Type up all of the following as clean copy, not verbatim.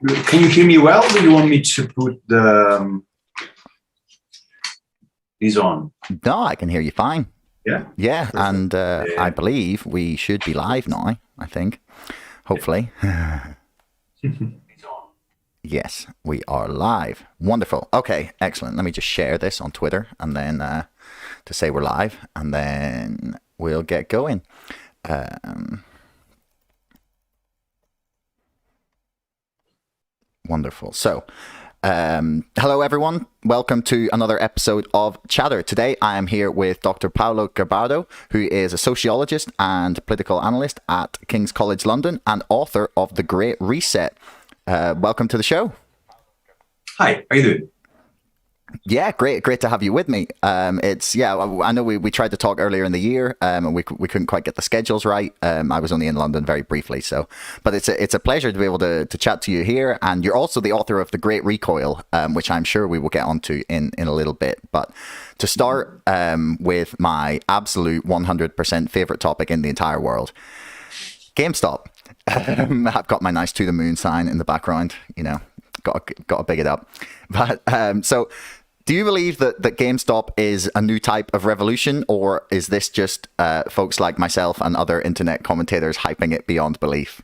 Can you hear me well? Or do you want me to put this on? No, I can hear you fine. Yeah? Yeah, and I believe we should be live now, I think. Hopefully. Yes, we are live. Wonderful. Okay, excellent. Let me just share this on Twitter and then to say we're live, and then we'll get going. Wonderful. So, hello everyone. Welcome to another episode of Chatter. Today I am here with Dr. Paolo Gerbaudo, who is a sociologist and political analyst at King's College London and author of The Great Reset. Welcome to the show. Hi, how you doing? Yeah, great to have you with me. I know we tried to talk earlier in the year, and we couldn't quite get the schedules right. I was only in London very briefly, but it's a pleasure to be able to chat to you here. And you're also the author of The Great Recoil, which I'm sure we will get onto in a little bit. But to start with my absolute 100% favorite topic in the entire world, GameStop. I've got my nice to the moon sign in the background, got to big it up. But so do you believe that GameStop is a new type of revolution, or is this just folks like myself and other internet commentators hyping it beyond belief?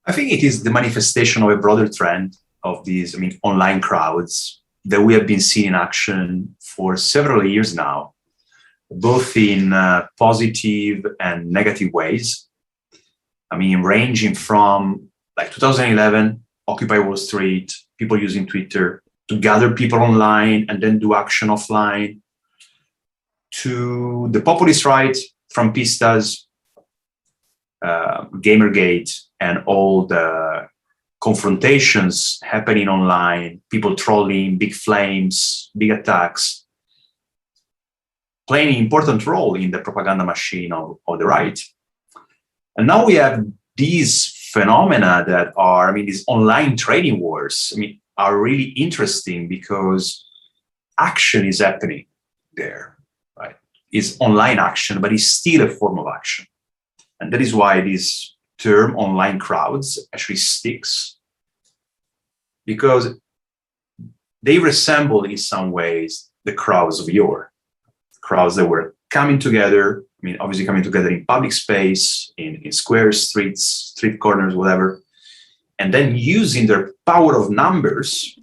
I think it is the manifestation of a broader trend of these, online crowds that we have been seeing in action for several years now, both in positive and negative ways. Ranging from 2011, Occupy Wall Street, people using Twitter to gather people online and then do action offline, to the populist right, Trumpistas, Gamergate, and all the confrontations happening online, people trolling, big flames, big attacks, playing an important role in the propaganda machine of the right. And now we have these phenomena that are, these online trading wars, are really interesting because action is happening there, right? It's online action, but it's still a form of action. And that is why this term online crowds actually sticks, because they resemble in some ways the crowds of yore, crowds that were coming together, obviously coming together in public space, in squares, streets, street corners, whatever, and then using their power of numbers,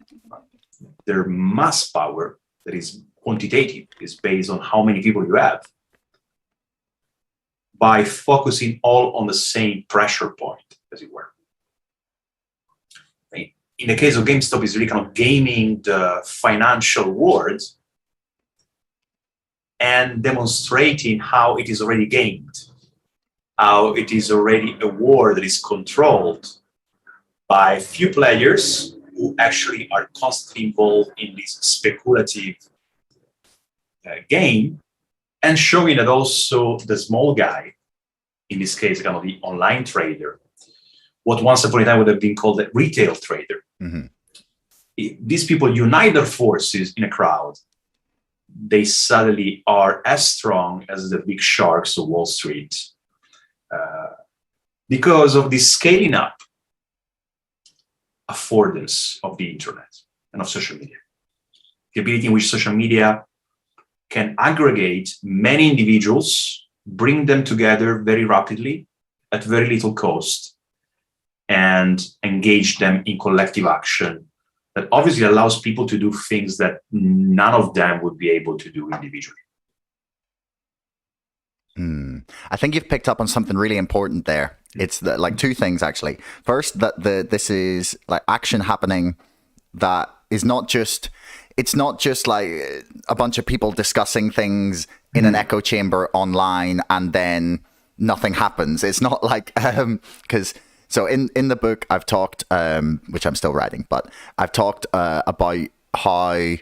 their mass power that is quantitative, is based on how many people you have, by focusing all on the same pressure point, as it were. In the case of GameStop, it's really kind of gaming the financial world and demonstrating how it is already gamed, how it is already a war that is controlled by few players who actually are constantly involved in this speculative game, and showing that also the small guy, in this case, kind of the online trader, what once upon a time would have been called a retail trader. Mm-hmm. These people unite their forces in a crowd. They suddenly are as strong as the big sharks of Wall Street because of the scaling up affordance of the internet and of social media. The ability in which social media can aggregate many individuals, bring them together very rapidly at very little cost, and engage them in collective action that obviously allows people to do things that none of them would be able to do individually. I think you've picked up on something really important there. It's two things, actually. First, that this is action happening that is not just, it's not just like a bunch of people discussing things in an echo chamber online and then nothing happens. It's not like, so in the book I've talked, which I'm still writing, but I've talked about how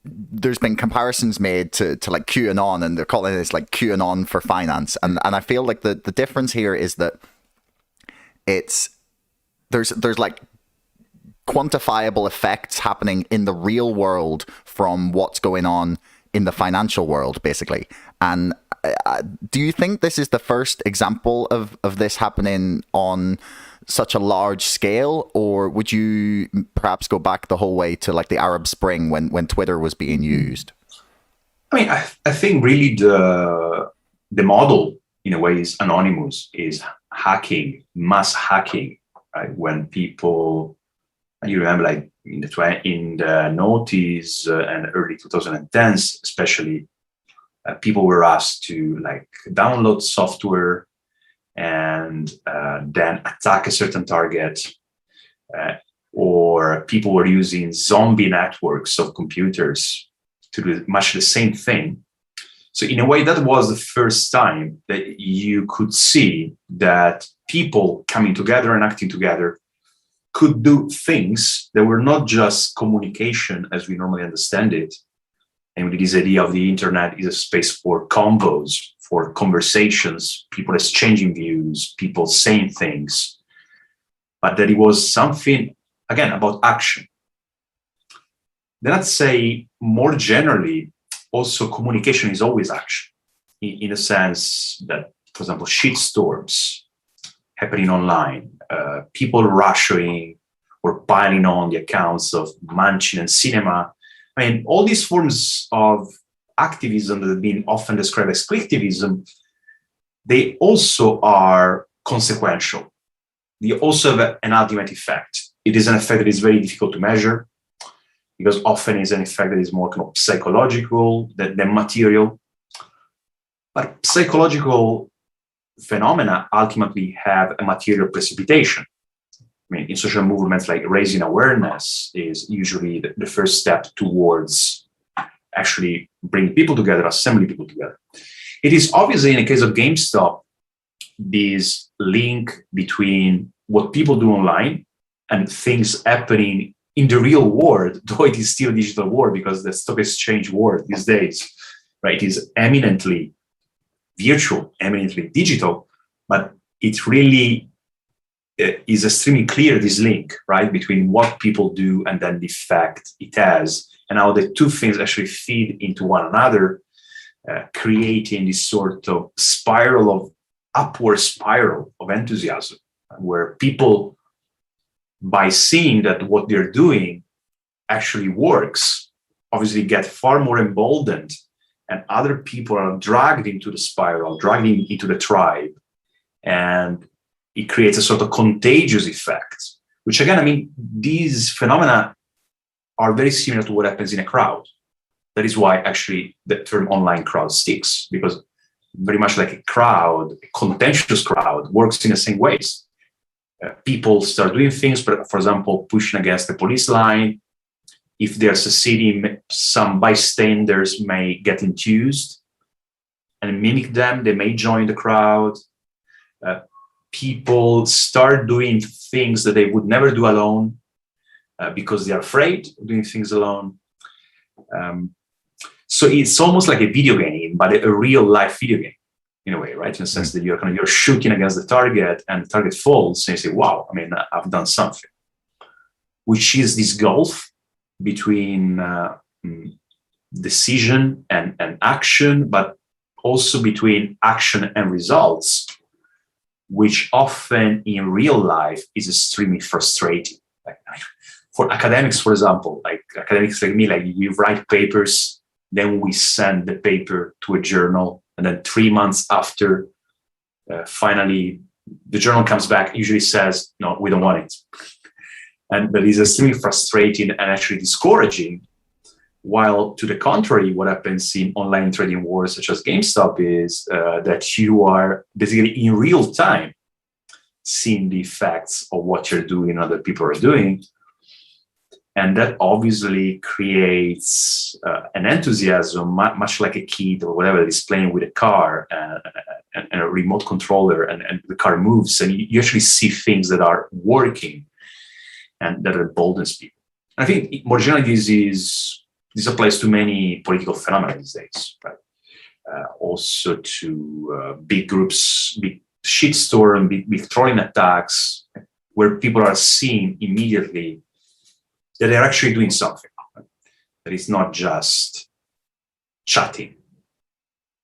there's been comparisons made to like QAnon, and they're calling this like QAnon for finance. And I feel like the difference here is that there's like quantifiable effects happening in the real world from what's going on in the financial world, basically. And do you think this is the first example of this happening on such a large scale, or would you perhaps go back the whole way to like the Arab Spring when Twitter was being used? I mean, I think really the model in a way is anonymous, is hacking, mass hacking, right? When people, and you remember like in the noughties and early 2010s, especially, people were asked to like download software and then attack a certain target, or people were using zombie networks of computers to do much the same thing. So in a way, that was the first time that you could see that people coming together and acting together could do things that were not just communication as we normally understand it. And with this idea of the internet is a space for convos, for conversations, people exchanging views, people saying things, but that it was something, again, about action. Then I'd say more generally, also communication is always action, in a sense that, for example, shitstorms happening online, people rushing or piling on the accounts of Manchin and Cinema. I mean, all these forms of activism that have been often described as clicktivism, they also are consequential. They also have an ultimate effect. It is an effect that is very difficult to measure, because often it's an effect that is more kind of psychological than material. But psychological phenomena ultimately have a material precipitation. I mean, in social movements, like raising awareness is usually the first step towards actually bringing people together, assembling people together. It is obviously, in the case of GameStop, this link between what people do online and things happening in the real world, though it is still a digital world, because the stock exchange world these days, right, is eminently virtual, eminently digital, but it really is extremely clear, this link, right, between what people do and then the effect it has, and how the two things actually feed into one another, creating this sort of upward spiral of enthusiasm, where people, by seeing that what they're doing actually works, obviously get far more emboldened, and other people are dragged into the spiral, dragged into the tribe, and it creates a sort of contagious effect, which again, I mean, these phenomena are very similar to what happens in a crowd. That is why actually the term online crowd sticks, because very much like a crowd, a contentious crowd works in the same ways. People start doing things, but for example, pushing against the police line. If they're seceding, some bystanders may get enthused and mimic them. They may join the crowd. People start doing things that they would never do alone because they're afraid of doing things alone. So it's almost like a video game, but a real life video game in a way, right? In the sense that you're shooting against the target and the target falls and you say, wow, I mean, I've done something, which is this gulf between decision and action, but also between action and results, which often in real life is extremely frustrating. Like, for academics, for example, like academics like me, like we write papers, then we send the paper to a journal, and then 3 months after, finally, the journal comes back, usually says, no, we don't want it. And that is extremely frustrating and actually discouraging. While to the contrary, what happens in online trading wars such as GameStop is that you are basically in real time seeing the effects of what you're doing and other people are doing. And that obviously creates an enthusiasm, much like a kid or whatever that is playing with a car and a remote controller, and the car moves, and you actually see things that are working and that emboldens people. And I think more generally, this applies to many political phenomena these days, right? Also to big groups, big shitstorm, big trolling attacks, where people are seeing immediately that they're actually doing something. Right? That it's not just chatting.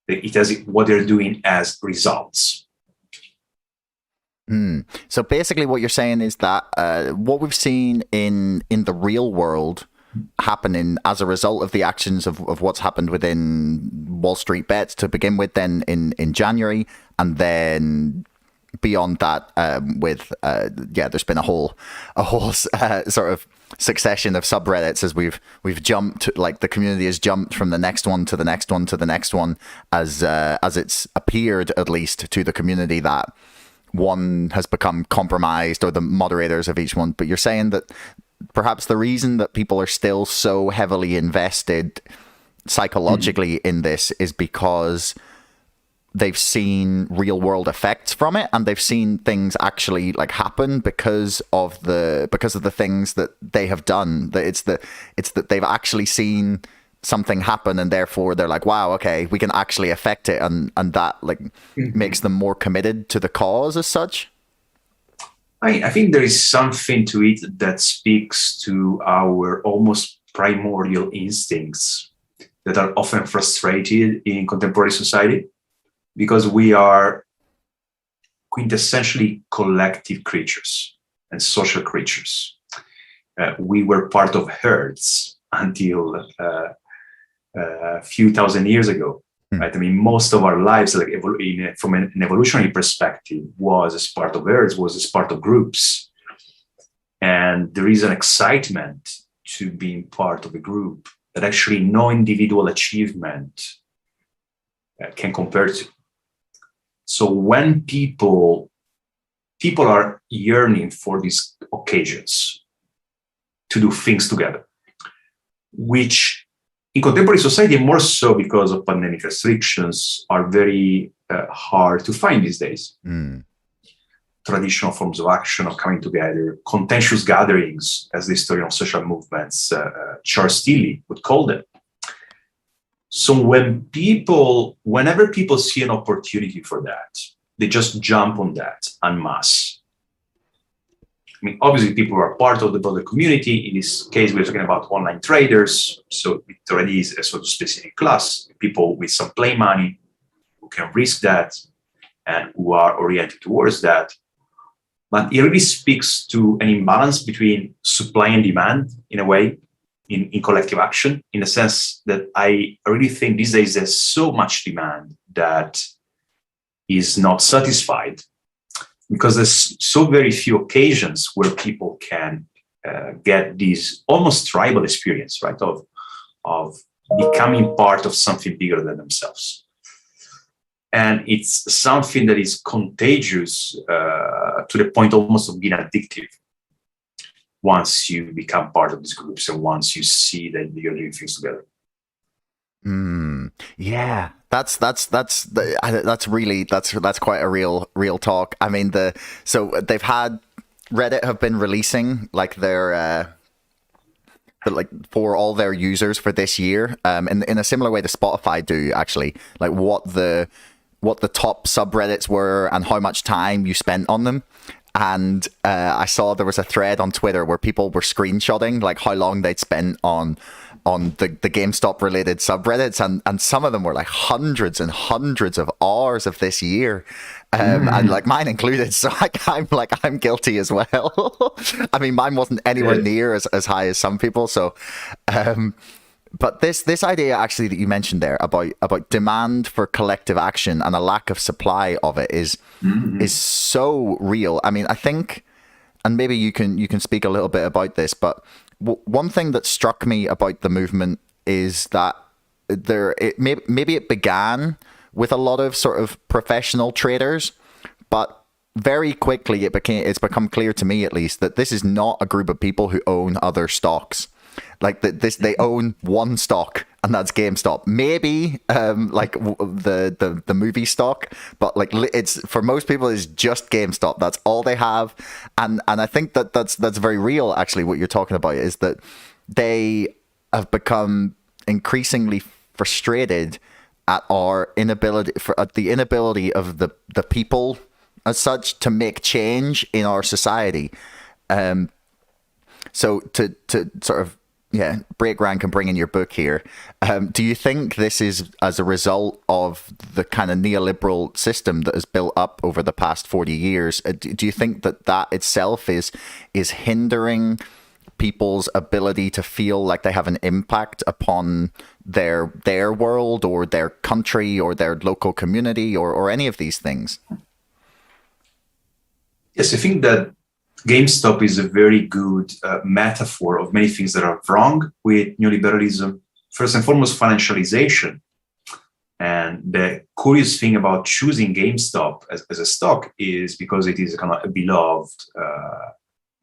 It has what they're doing as results. So basically, what you're saying is that what we've seen in the real world happening as a result of the actions of what's happened within Wall Street Bets to begin with, then in January, and then beyond that, there's been a whole sort of succession of subreddits as we've jumped, like the community has jumped from the next one to the next one to the next one, as it's appeared, at least to the community, that one has become compromised, or the moderators of each one. But you're saying that perhaps the reason that people are still so heavily invested psychologically in this is because they've seen real world effects from it, and they've seen things actually like happen because of the things that they have done. That it's that they've actually seen something happen, and therefore they're like, wow, okay, we can actually affect it, and that like makes them more committed to the cause as such. I think there is something to it that speaks to our almost primordial instincts that are often frustrated in contemporary society, because we are quintessentially collective creatures and social creatures. We were part of herds until a few thousand years ago, right? I mean, most of our lives, like from an evolutionary perspective, was as part of herds, was as part of groups. And there is an excitement to being part of a group that actually no individual achievement can compare to. So when people are yearning for these occasions to do things together, which in contemporary society, more so because of pandemic restrictions, are very hard to find these days. Traditional forms of action of coming together, contentious gatherings, as the historian of social movements, Charles Tilly, would call them. So whenever people see an opportunity for that, they just jump on that en masse. I mean, obviously, people are part of the broader community. In this case, we're talking about online traders. So it already is a sort of specific class, people with some play money who can risk that and who are oriented towards that. But it really speaks to an imbalance between supply and demand, in a way, in collective action, in the sense that I really think these days there's so much demand that is not satisfied, because there's so very few occasions where people can get this almost tribal experience, right, of becoming part of something bigger than themselves. And it's something that is contagious to the point almost of being addictive once you become part of these groups and once you see that you're doing things together. Yeah, that's quite a real talk. I mean, so they've had Reddit have been releasing like their like for all their users for this year, in a similar way to Spotify do, actually, like what the top subreddits were and how much time you spent on them. And I saw there was a thread on Twitter where people were screenshotting like how long they'd spent on the GameStop related subreddits, and some of them were like hundreds and hundreds of hours of this year, and like mine included. So I'm guilty as well. I mean, mine wasn't anywhere near as high as some people. So, but this idea actually that you mentioned there about demand for collective action and a lack of supply of it is so real. I mean, I think, and maybe you can speak a little bit about this, but one thing that struck me about the movement is that maybe it began with a lot of sort of professional traders, but very quickly it's become clear to me, at least, that this is not a group of people who own other stocks. Like they own one stock, and that's GameStop. Maybe like the movie stock, but like it's for most people is just GameStop. That's all they have, and I think that's very real. Actually, what you're talking about is that they have become increasingly frustrated at our inability of the people as such to make change in our society. So to sort of Yeah, break rank and bring in your book here. Do you think this is as a result of the kind of neoliberal system that has built up over the past 40 years? Do you think that that itself is hindering people's ability to feel like they have an impact upon their world or their country or their local community or any of these things? Yes, I think that GameStop is a very good metaphor of many things that are wrong with neoliberalism. First and foremost, financialization. And the curious thing about choosing GameStop as a stock is because it is a kind of a beloved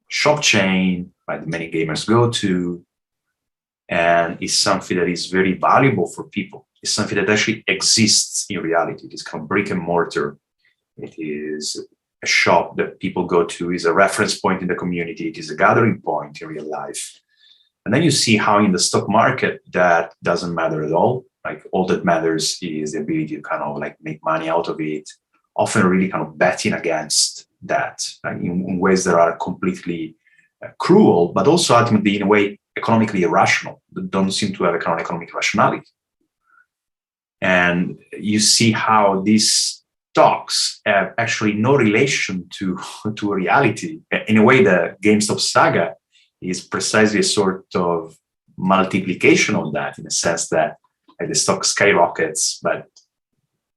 shop chain, right, that many gamers go to, and it's something that is very valuable for people. It's something that actually exists in reality. It is kind of brick and mortar. It is a shop that people go to, is a reference point in the community. It is a gathering point in real life. And then you see how in the stock market that doesn't matter at all. Like all that matters is the ability to kind of like make money out of it, often really kind of betting against that, like in ways that are completely cruel, but also ultimately in a way economically irrational, that don't seem to have a kind of economic rationality. And you see how these stocks have actually no relation to reality. In a way, the GameStop saga is precisely a sort of multiplication of that, in a sense that the stock skyrockets, but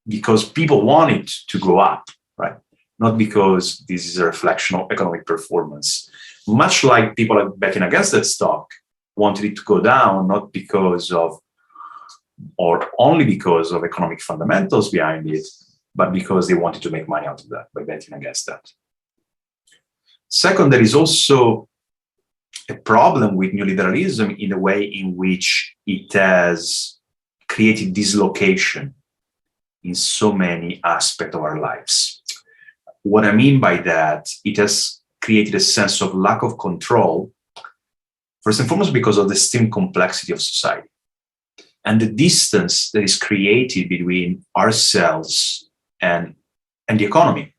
because people want it to go up, right? Not because this is a reflection of economic performance. Much like people are betting against that stock, wanted it to go down, not because of, or only because of economic fundamentals behind it, but because they wanted to make money out of that by betting against that. Second, there is also a problem with neoliberalism in the way in which it has created dislocation in so many aspects of our lives. What I mean by that, it has created a sense of lack of control, first and foremost because of the extreme complexity of society and the distance that is created between ourselves and the economy,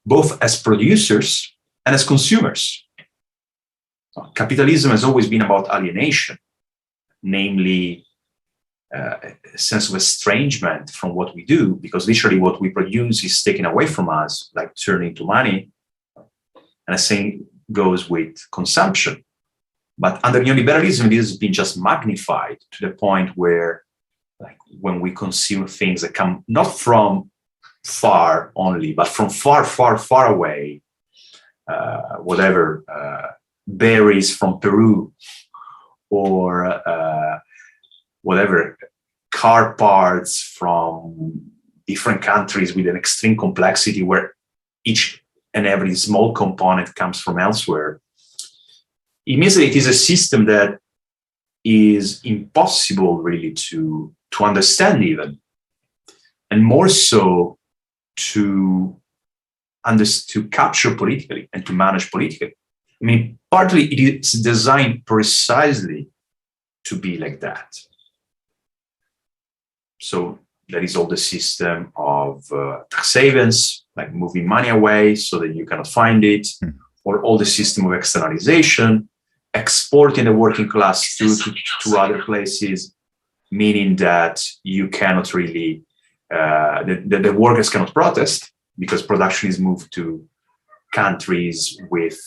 both as producers and as consumers. Capitalism has always been about alienation, namely a sense of estrangement from what we do, because literally what we produce is taken away from us, like turning into money. And the same goes with consumption. But under neoliberalism, this has been just magnified to the point where, like, when we consume things that come not from far only, but from far, far, far away, berries from Peru, or car parts from different countries with an extreme complexity where each and every small component comes from elsewhere. It means that it is a system that is impossible really to understand even, and more so to capture politically and to manage politically. I mean, partly it is designed precisely to be like that. So there is all the system of tax havens, like moving money away so that you cannot find it, or all the system of externalization, exporting the working class to other places, meaning that you cannot really, the workers cannot protest because production is moved to countries with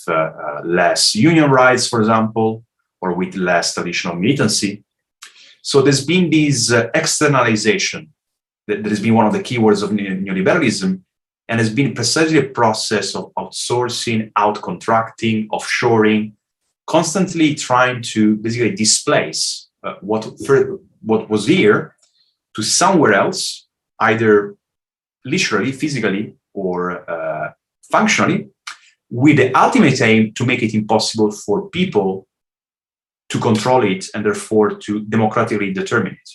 less union rights, for example, or with less traditional militancy. So there's been this externalization that has been one of the keywords of neoliberalism, and has been precisely a process of outsourcing, outcontracting, offshoring, constantly trying to basically displace what was here to somewhere else, either literally, physically, or functionally, with the ultimate aim to make it impossible for people to control it and therefore to democratically determine it.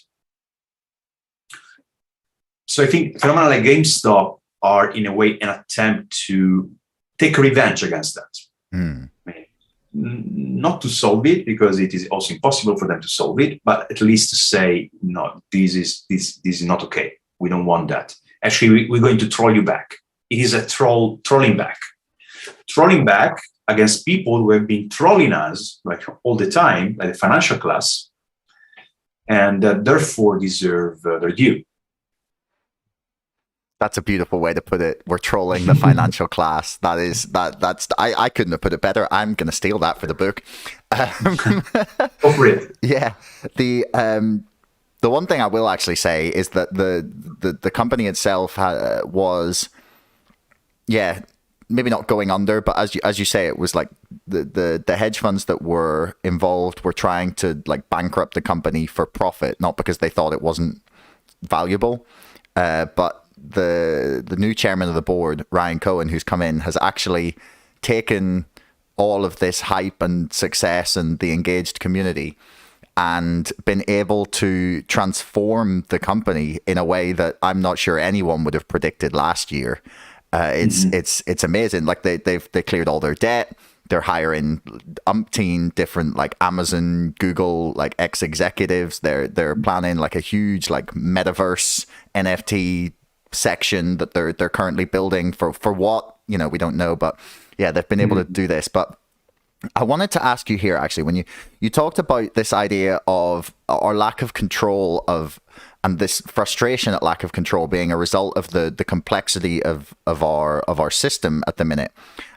So I think phenomena like GameStop are in a way an attempt to take revenge against that. I mean, not to solve it, because it is also impossible for them to solve it, but at least to say, no, this is not okay. We don't want that. Actually, we're going to troll you back. It is a trolling back. Trolling back, against people who have been trolling us like all the time, like the financial class, and therefore deserve their due. That's a beautiful way to put it. We're trolling the financial class. I couldn't have put it better. I'm going to steal that for the book. Go for it. Yeah. The one thing I will actually say is that the company itself was, maybe not going under, but as you say, it was like the hedge funds that were involved were trying to like bankrupt the company for profit, not because they thought it wasn't valuable, but the new chairman of the board, Ryan Cohen, who's come in, has actually taken all of this hype and success and the engaged community and been able to transform the company in a way that I'm not sure anyone would have predicted last year. It's amazing. Like they cleared all their debt. They're hiring umpteen different like Amazon, Google, like ex-executives. They're planning like a huge like metaverse NFT section that they're currently building for what, we don't know, but yeah, they've been able to do this. But I wanted to ask you here, actually, when you talked about this idea of our lack of control and this frustration at lack of control being a result of the complexity of our system at the minute.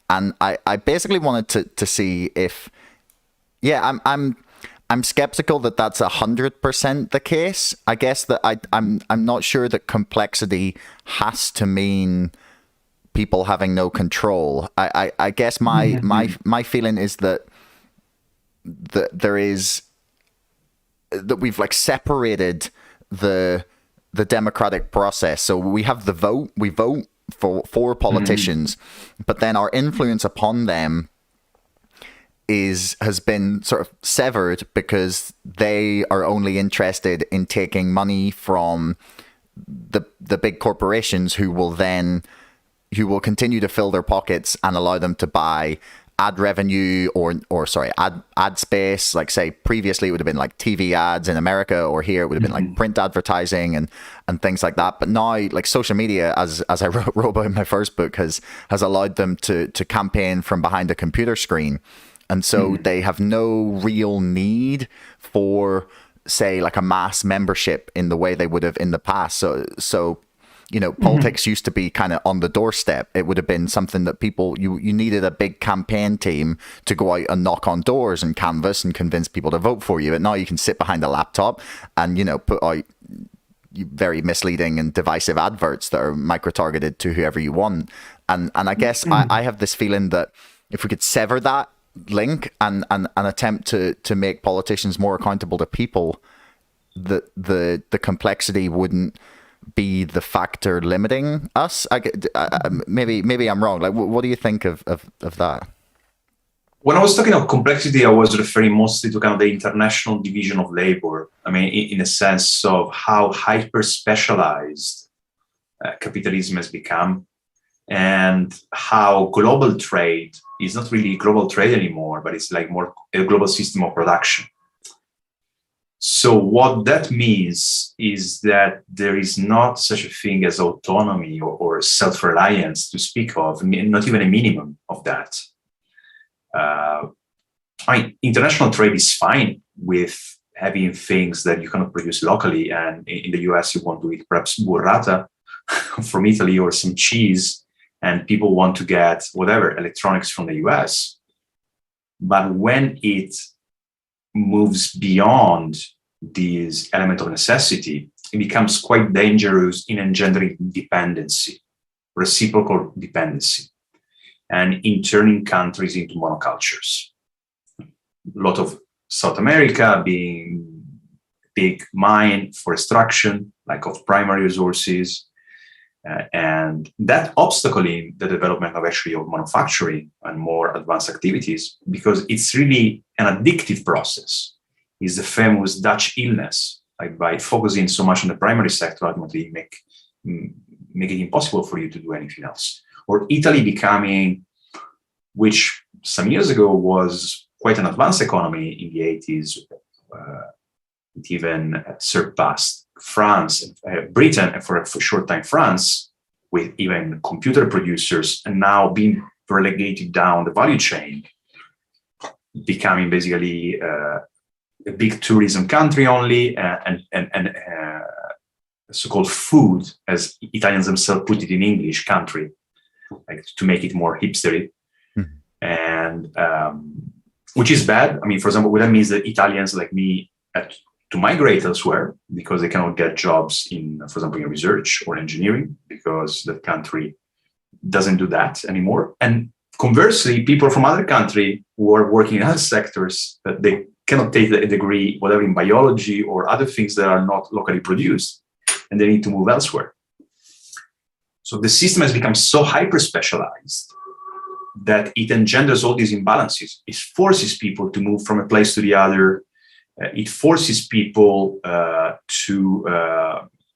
And I basically wanted to see if, I'm skeptical that that's 100% the case. I guess that I'm not sure that complexity has to mean people having no control. I guess my feeling is that there is that we've like separated the democratic process. So we have the vote. We vote for politicians, but then our influence upon them has been sort of severed because they are only interested in taking money from the big corporations who will continue to fill their pockets and allow them to buy ad revenue or ad space. Like say previously it would have been like TV ads in America, or here it would have been like print advertising and things like that. But now like social media, as I wrote about in my first book, has allowed them to campaign from behind a computer screen. And so they have no real need for, say, like a mass membership in the way they would have in the past. So politics used to be kind of on the doorstep. It would have been something that people, you needed a big campaign team to go out and knock on doors and canvass and convince people to vote for you. And now you can sit behind a laptop and, put out very misleading and divisive adverts that are micro-targeted to whoever you want. And I guess I have this feeling that if we could sever that link and attempt to make politicians more accountable to people, the complexity wouldn't be the factor limiting us. Maybe I'm wrong. Like, what do you think of that? When I was talking of complexity, I was referring mostly to kind of the international division of labor. I mean, in a sense of how hyper specialized capitalism has become, and how global trade is not really global trade anymore, but it's like more a global system of production. So what that means is that there is not such a thing as autonomy or self-reliance to speak of, not even a minimum of that. International trade is fine with having things that you cannot produce locally, and in the US you want to eat perhaps burrata from Italy or some cheese, and people want to get whatever electronics from the US. But when it moves beyond this element of necessity, it becomes quite dangerous in engendering dependency, reciprocal dependency, and in turning countries into monocultures. A lot of South America being big mine for extraction, lack of primary resources, and that obstacling the development of actually of manufacturing and more advanced activities, because it's really an addictive process. Is the famous Dutch illness, like by focusing so much on the primary sector, ultimately make it impossible for you to do anything else. Or Italy becoming, which some years ago was quite an advanced economy in the 80s, it even surpassed France, Britain, and for a short time France, with even computer producers, and now being relegated down the value chain, becoming basically a big tourism country only, and so-called food, as Italians themselves put it in English, country, like to make it more hipstery. And which is bad. I mean, for example, that means that Italians like me have to migrate elsewhere because they cannot get jobs in, for example, in research or engineering, because the country doesn't do that anymore. And conversely, people from other country who are working in other sectors, that they cannot take a degree, whatever, in biology or other things that are not locally produced, and they need to move elsewhere. So the system has become so hyper-specialized that it engenders all these imbalances. It forces people to move from a place to the other. It forces people to,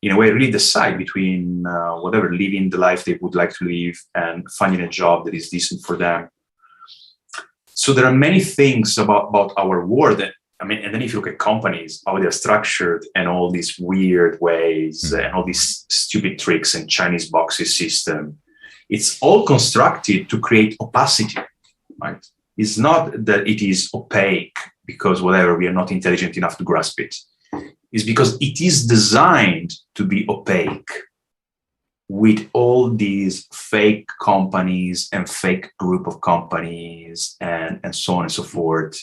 in a way, really decide between whatever, living the life they would like to live and finding a job that is decent for them. So there are many things about our world. I mean, and then if you look at companies, how they're structured and all these weird ways and all these stupid tricks and Chinese boxes system, it's all constructed to create opacity, right? It's not that it is opaque because whatever, we are not intelligent enough to grasp it. It's because it is designed to be opaque with all these fake companies and fake group of companies and so on and so forth.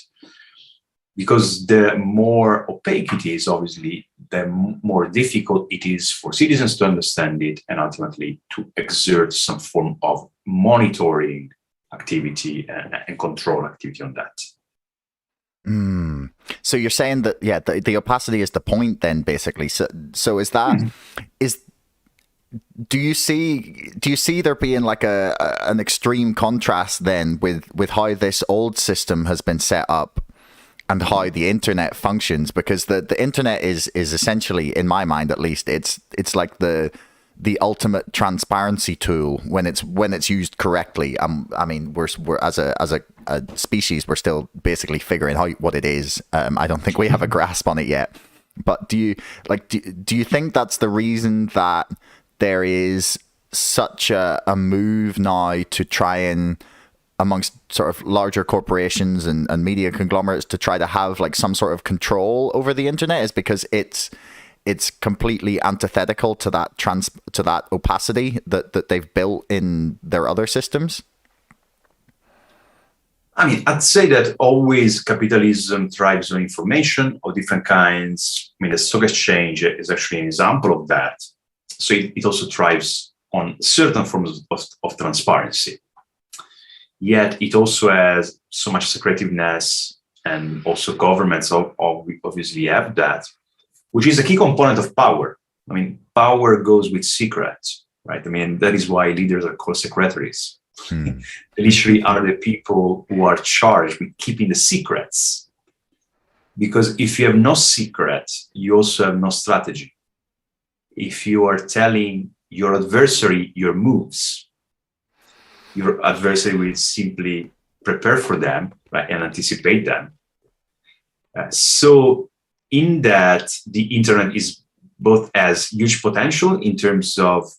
Because the more opaque it is, obviously, the more difficult it is for citizens to understand it and ultimately to exert some form of monitoring activity and control activity on that. So you're saying that, yeah, the opacity is the point then, basically. So is that, do you see there being like an extreme contrast then with how this old system has been set up and how the internet functions? Because the internet is essentially, in my mind at least, it's like the ultimate transparency tool when it's used correctly. I mean, we're as a species, we're still basically figuring out what it is. I don't think we have a grasp on it yet. But do you think that's the reason that there is such a move now to try and, amongst sort of larger corporations and media conglomerates, to try to have like some sort of control over the internet, is because it's completely antithetical to that opacity that they've built in their other systems? I mean, I'd say that always capitalism thrives on information of different kinds. I mean, the stock exchange is actually an example of that. So it also thrives on certain forms of transparency. Yet it also has so much secretiveness, and also governments obviously have that, which is a key component of power. I mean, power goes with secrets, right? I mean, that is why leaders are called secretaries. They literally are the people who are charged with keeping the secrets. Because if you have no secret, you also have no strategy. If you are telling your adversary your moves, your adversary will simply prepare for them, right, and anticipate them. So in that, the internet is both as huge potential in terms of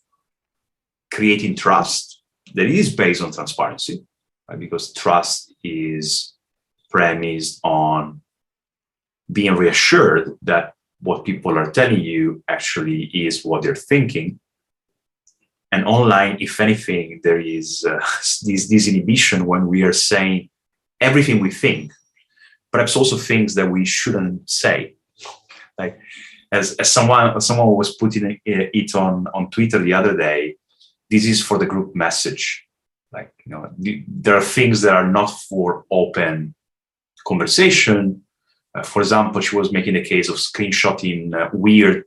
creating trust that is based on transparency, right? Because trust is premised on being reassured that what people are telling you actually is what they're thinking. And online, if anything, there is this inhibition when we are saying everything we think, perhaps also things that we shouldn't say. Like as someone was putting it on Twitter the other day, this is for the group message. Like, you know, there are things that are not for open conversation. For example, she was making a case of screenshotting weird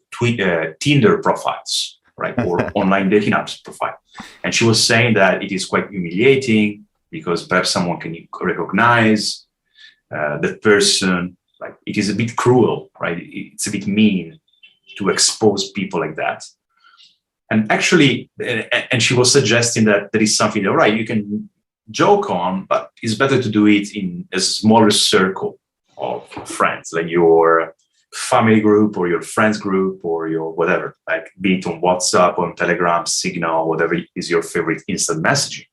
Tinder profiles, right, or online dating apps profile. And she was saying that it is quite humiliating because perhaps someone can recognize that person. Like, it is a bit cruel, right? It's a bit mean to expose people like that. And actually, and she was suggesting that there is something, all right, you can joke on, but it's better to do it in a smaller circle of friends, like your family group or your friends group or your whatever, like be it on WhatsApp, on Telegram, Signal, whatever is your favorite instant messaging.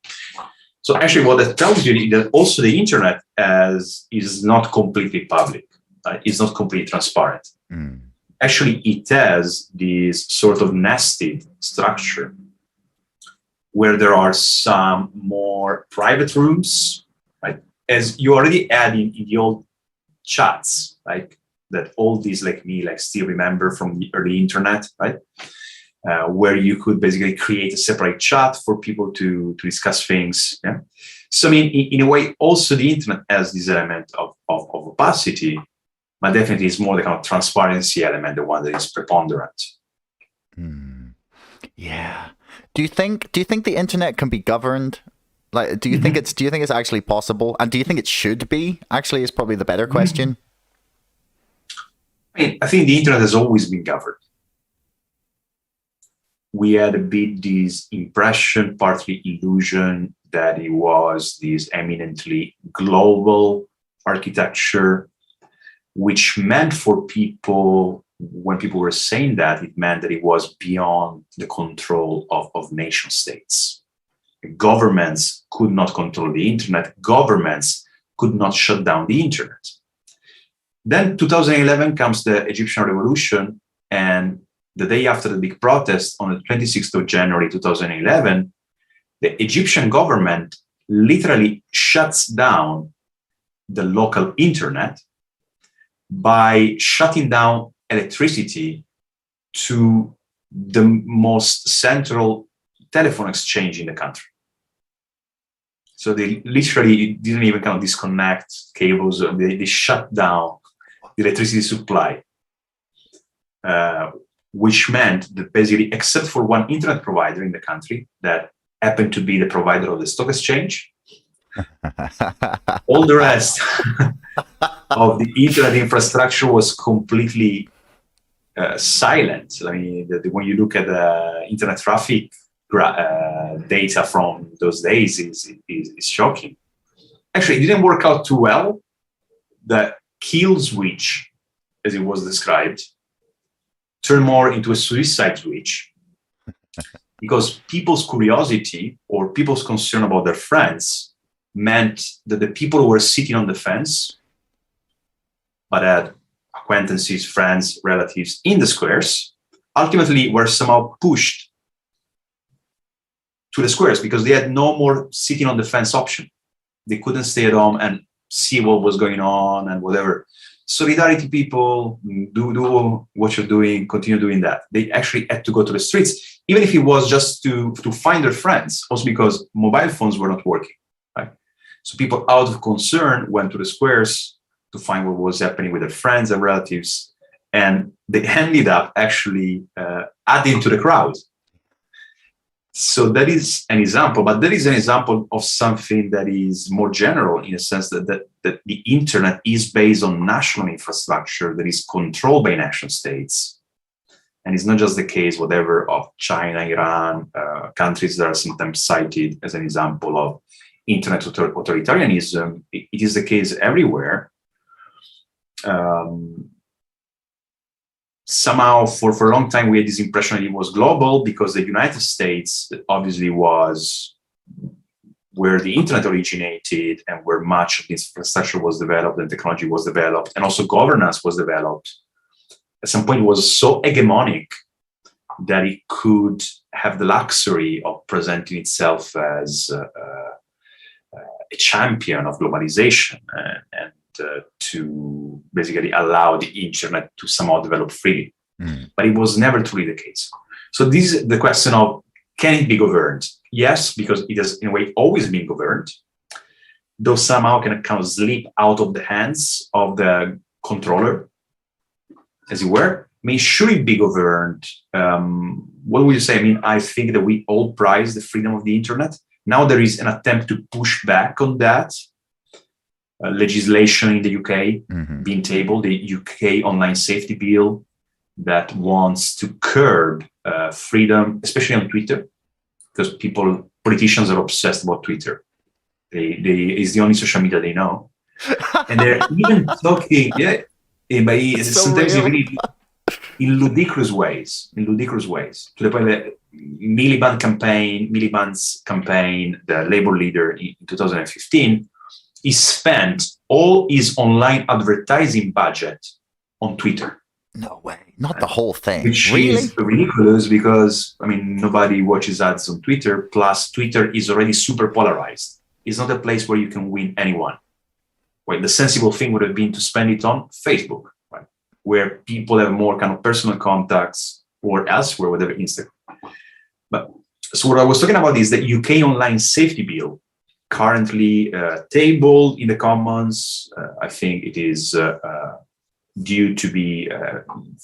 So actually what that tells you is that also the internet is not completely public. It's not completely transparent. Actually, it has this sort of nested structure where there are some more private rooms, right? As you already had in the old chats, like that all these like me like still remember from the early internet, right? Where you could basically create a separate chat for people to discuss things. Yeah. So I mean, in a way, also the internet has this element of opacity, but definitely it's more the kind of transparency element, the one that is preponderant. Yeah. Do you think the internet can be governed? Like, do you think it's actually possible? And do you think it should be? Actually, is probably the better question. I think the internet has always been governed. We had a bit this impression, partly illusion, that it was this eminently global architecture, which meant for people, when people were saying that, it meant that it was beyond the control of nation states. Governments could not control the internet. Governments could not shut down the internet. Then 2011 comes the Egyptian revolution, and the day after the big protest on the 26th of January 2011, the Egyptian government literally shuts down the local internet by shutting down electricity to the most central telephone exchange in the country. So they literally didn't even kind of disconnect cables. They shut down the electricity supply, which meant that basically, except for one internet provider in the country that happened to be the provider of the stock exchange, all the rest of the internet infrastructure was completely silent. I mean, when you look at the internet traffic data from those days, is shocking. Actually, it didn't work out too well. The kill switch, as it was described, turned more into a suicide switch, because people's curiosity or people's concern about their friends meant that the people who were sitting on the fence but had acquaintances, friends, relatives in the squares ultimately were somehow pushed to the squares because they had no more sitting on the fence option. They couldn't stay at home and see what was going on and whatever. Solidarity people, do what you're doing, continue doing that. They actually had to go to the streets, even if it was just to find their friends, also because mobile phones were not working, right? So people out of concern went to the squares to find what was happening with their friends and relatives, and they ended up actually adding to the crowd. So that is an example, but that is an example of something that is more general in a sense that the internet is based on national infrastructure that is controlled by nation states. And it's not just the case, whatever, of China, Iran, countries that are sometimes cited as an example of internet authoritarianism. It is the case everywhere. Somehow, for a long time, we had this impression that it was global because the United States obviously was where the internet originated and where much of this infrastructure was developed and technology was developed, and also governance was developed. At some point, it was so hegemonic that it could have the luxury of presenting itself as a champion of globalization and to basically allow the internet to somehow develop freely. But it was never truly the case. So this is the question of, can it be governed? Yes, because it has in a way always been governed, though somehow can kind of slip out of the hands of the controller, as it were. I mean, should it be governed? What would you say? I mean, I think that we all prize the freedom of the internet. Now there is an attempt to push back on that. Legislation in the UK being tabled, the UK Online Safety Bill, that wants to curb freedom, especially on Twitter, because politicians are obsessed about Twitter. It's the only social media they know, and they're even talking. Yeah, but It's so sometimes real. in ludicrous ways, to the point that Miliband's campaign, the Labour leader in 2015, he spent all his online advertising budget on Twitter. No way. Not the whole thing. Which really? is ridiculous because, I mean, nobody watches ads on Twitter. Plus, Twitter is already super polarized. It's not a place where you can win anyone. Well, the sensible thing would have been to spend it on Facebook, right? Where people have more kind of personal contacts, or elsewhere, whatever, Instagram. But so what I was talking about is the UK online safety bill, currently tabled in the Commons. I think it is due to be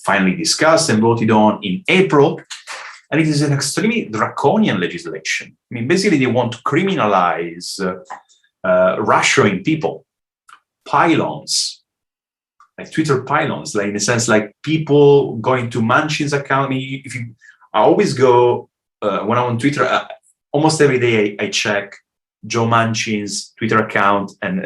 finally discussed and voted on in April. And it is an extremely draconian legislation. I mean, basically, they want to criminalize Russian people, pylons, like Twitter pylons, like in a sense, like people going to Manchin's account. I mean, I always go, when I'm on Twitter, almost every day I check Joe Manchin's Twitter account and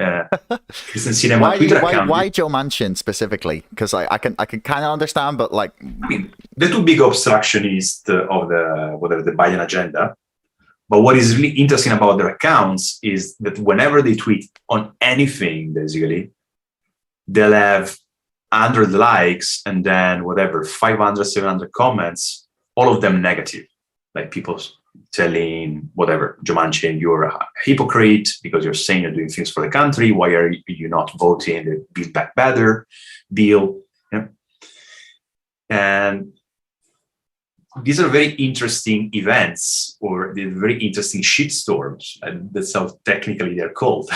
Kristen Cinema Twitter account. Why Joe Manchin specifically? Because I can kind of understand, but like, I mean, the two big obstructionists of the Biden agenda. But what is really interesting about their accounts is that whenever they tweet on anything, basically, they'll have 100 likes and then whatever, 500, 700 comments, all of them negative, like people telling whatever, Joe Manchin, you're a hypocrite because you're saying you're doing things for the country. Why are you not voting the Build Back Better bill? Yeah. And these are very interesting events, or very interesting shitstorms. And that's how technically they're called.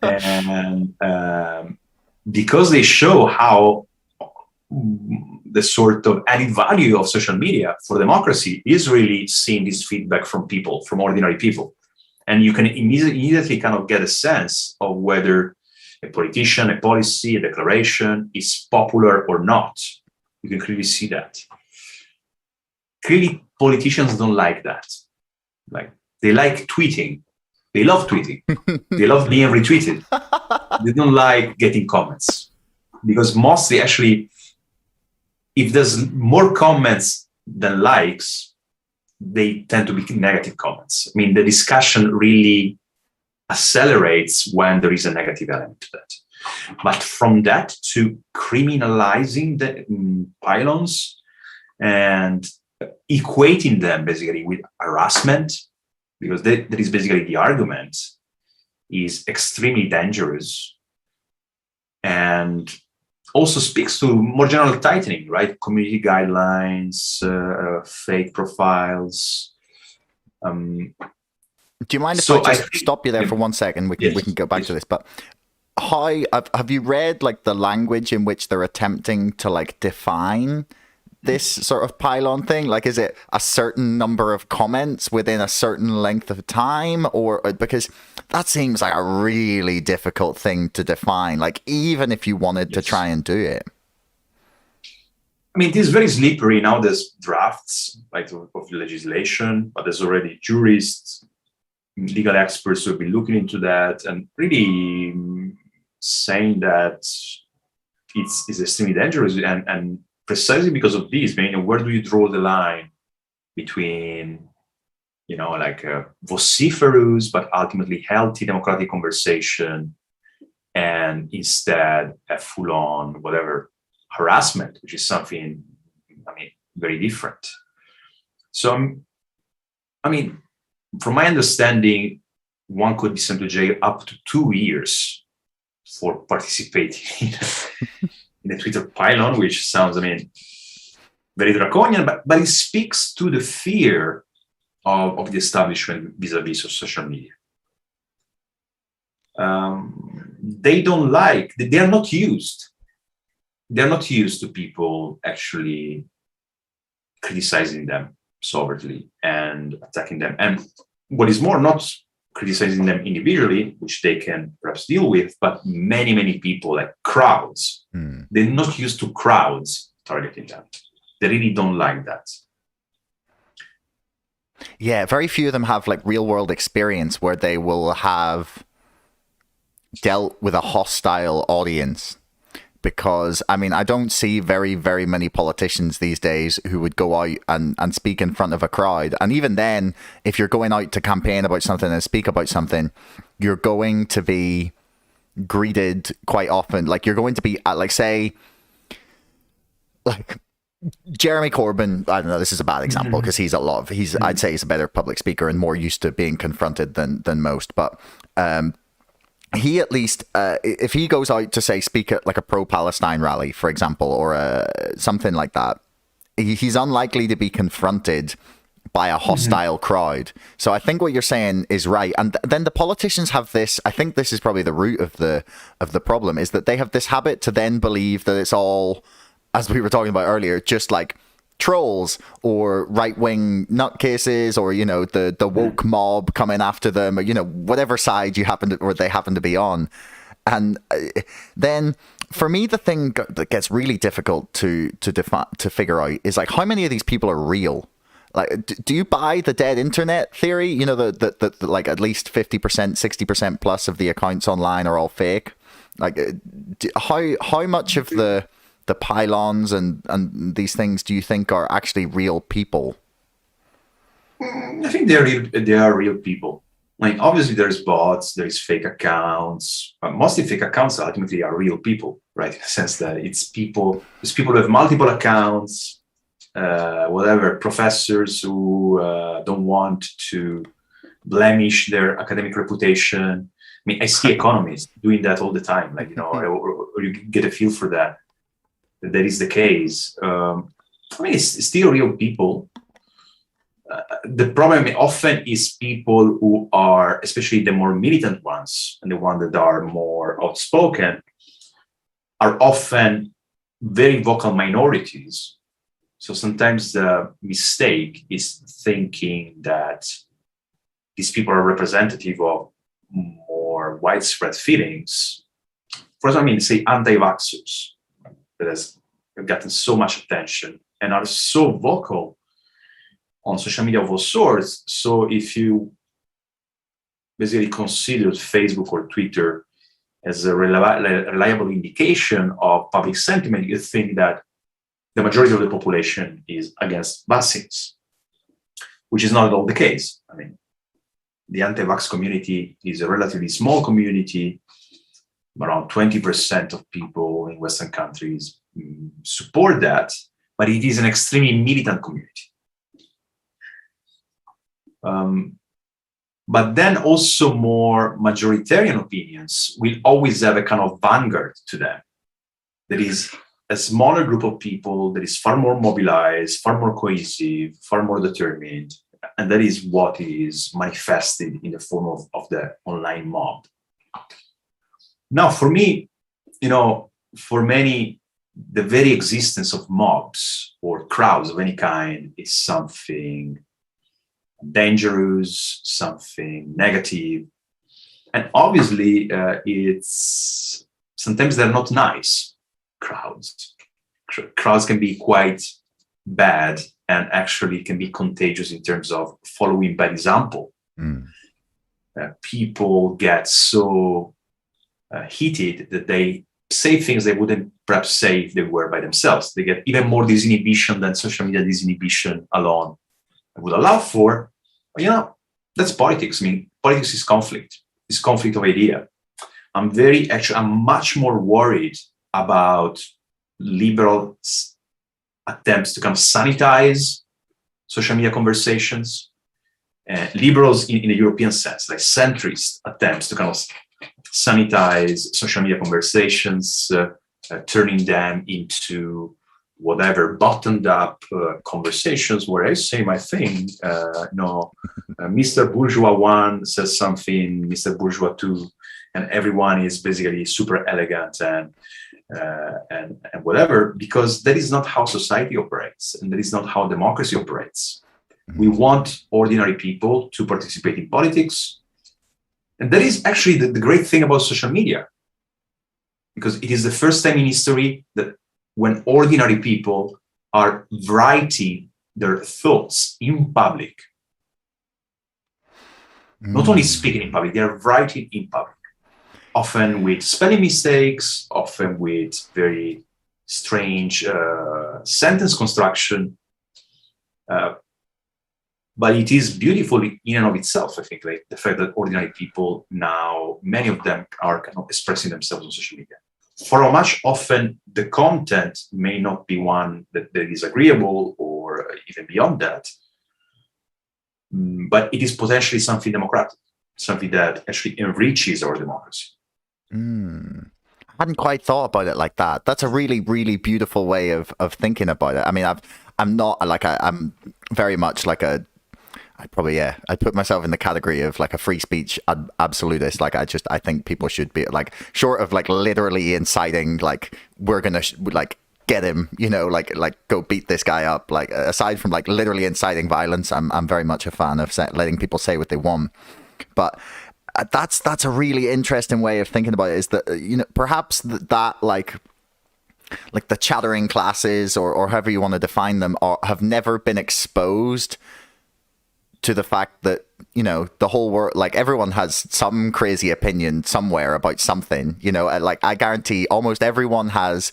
And because they show how the sort of added value of social media for democracy is really seeing this feedback from people, from ordinary people. And you can immediately kind of get a sense of whether a politician, a policy, a declaration is popular or not. You can clearly see that. Clearly, politicians don't like that. Like, they like tweeting. They love tweeting. They love being retweeted. They don't like getting comments. Because mostly, actually, if there's more comments than likes, they tend to be negative comments. I mean, the discussion really accelerates when there is a negative element to that. But from that to criminalizing the pylons and equating them basically with harassment, because that is basically the argument, is extremely dangerous. And also speaks to more general tightening, right? Community guidelines, fake profiles. Do you mind if I just stop you there for 1 second? We can go back to this. But how have you read like the language in which they're attempting to like define this sort of pylon thing? Like, is it a certain number of comments within a certain length of time, or because that seems like a really difficult thing to define, like even if you wanted to try and do it? I mean, it is very slippery. Now there's drafts like of legislation, but there's already jurists, legal experts who have been looking into that and really saying that it's extremely dangerous. And precisely because of this, I mean, where do you draw the line between, you know, like a vociferous but ultimately healthy democratic conversation and instead a full-on whatever harassment, which is something, I mean, very different. So, I mean, from my understanding, one could be sent to jail up to 2 years for participating in a Twitter pylon, which sounds, I mean, very draconian, but it speaks to the fear of the establishment vis-a-vis of social media. They don't like, they are not used. They're not used to people actually criticizing them soberly and attacking them. And what is more, not criticizing them individually, which they can perhaps deal with, but many, many people, like crowds. They're not used to crowds targeting them. They really don't like that. Yeah, very few of them have like real world experience where they will have dealt with a hostile audience because I mean, I don't see very, very many politicians these days who would go out and speak in front of a crowd. And even then, if you're going out to campaign about something and speak about something, you're going to be greeted quite often. Like you're going to be like, say, like Jeremy Corbyn. I don't know, this is a bad example because I'd say he's a better public speaker and more used to being confronted than most. But he at least, if he goes out to say speak at like a pro-Palestine rally, for example, or something like that, he's unlikely to be confronted by a hostile crowd. So I think what you're saying is right. And then the politicians have this, I think this is probably the root of the problem, is that they have this habit to then believe that it's all, as we were talking about earlier, just like trolls or right-wing nutcases, or you know, the woke mob coming after them, or you know, whatever side they happen to be on. And then for me, the thing that gets really difficult to figure out is like, how many of these people are real? Like, do you buy the dead internet theory? You know, the like at least 50%, 60% plus of the accounts online are all fake. Like, how much of the pylons and these things do you think are actually real people? I think they are real people. Like, obviously there's bots, there's fake accounts, but mostly fake accounts ultimately are real people, right? In the sense that there's people who have multiple accounts, whatever, professors who don't want to blemish their academic reputation. I mean, I see economists doing that all the time, like, you know, or you get a feel for that is the case. I mean, it's still real people. The problem often is people who are, especially the more militant ones and the ones that are more outspoken, are often very vocal minorities. So sometimes the mistake is thinking that these people are representative of more widespread feelings. For example, I mean, say anti-vaxxers, that has gotten so much attention and are so vocal on social media of all sorts. So if you basically consider Facebook or Twitter as a reliable indication of public sentiment, you think that the majority of the population is against vaccines, which is not at all the case. I mean, the anti-vax community is a relatively small community. Around 20% of people in Western countries support that, but it is an extremely militant community. But then also more majoritarian opinions will always have a kind of vanguard to them. There is a smaller group of people that is far more mobilized, far more cohesive, far more determined, and that is what is manifested in the form of the online mob. Now, for me, you know, for many, the very existence of mobs or crowds of any kind is something dangerous, something negative. And obviously, it's sometimes they're not nice crowds. Crowds can be quite bad and actually can be contagious in terms of following bad example. People get so heated that they say things they wouldn't perhaps say if they were by themselves. They get even more disinhibition than social media disinhibition alone would allow for. But, you know, that's politics. I mean, politics is conflict. It's conflict of idea. I'm much more worried about liberal attempts to kind of sanitize social media conversations. Liberals in the European sense, like centrist attempts to kind of sanitize social media conversations, turning them into whatever buttoned up conversations where I say my thing. Mr. Bourgeois 1 says something, Mr. Bourgeois 2, and everyone is basically super elegant and whatever, because that is not how society operates, and that is not how democracy operates. We want ordinary people to participate in politics. And that is actually the great thing about social media, because it is the first time in history that when ordinary people are writing their thoughts in public, not only speaking in public, they are writing in public. often with spelling mistakes, often with very strange sentence construction. But it is beautiful in and of itself, I think, like the fact that ordinary people now, many of them are kind of expressing themselves on social media. For how much often the content may not be one that is agreeable or even beyond that, but it is potentially something democratic, something that actually enriches our democracy. I hadn't quite thought about it like that. That's a really, really beautiful way of thinking about it. I mean, I'm very much like I put myself in the category of like a free speech absolutist. Like I think people should be like, short of like literally inciting, like we're gonna like get him, like go beat this guy up. Like aside from like literally inciting violence, I'm very much a fan of letting people say what they want. But that's a really interesting way of thinking about it. Is that perhaps that like the chattering classes or however you want to define them have never been exposed to the fact that the whole world, like everyone has some crazy opinion somewhere about something. Like I guarantee almost everyone has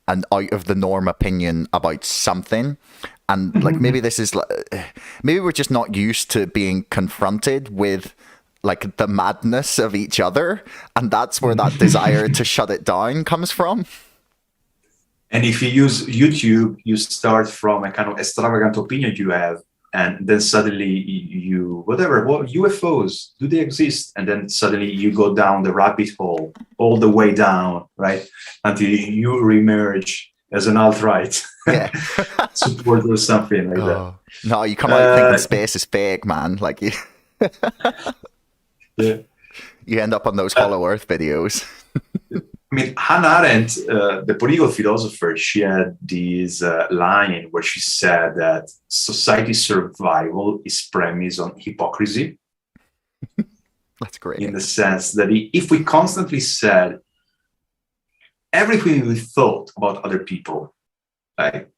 an out of the norm opinion about something. And like maybe maybe we're just not used to being confronted with like the madness of each other, and that's where that desire to shut it down comes from. And if you use YouTube, you start from a kind of extravagant opinion you have, and then suddenly UFOs, do they exist? And then suddenly you go down the rabbit hole all the way down, right? Until you reemerge as an alt-right supporter or something like that. No, you come out thinking space is fake, man. Like you, you end up on those Hollow Earth videos. I mean, Hannah Arendt, the political philosopher, she had this line where she said that society's survival is premised on hypocrisy. That's great. In the sense that if we constantly said everything we thought about other people, like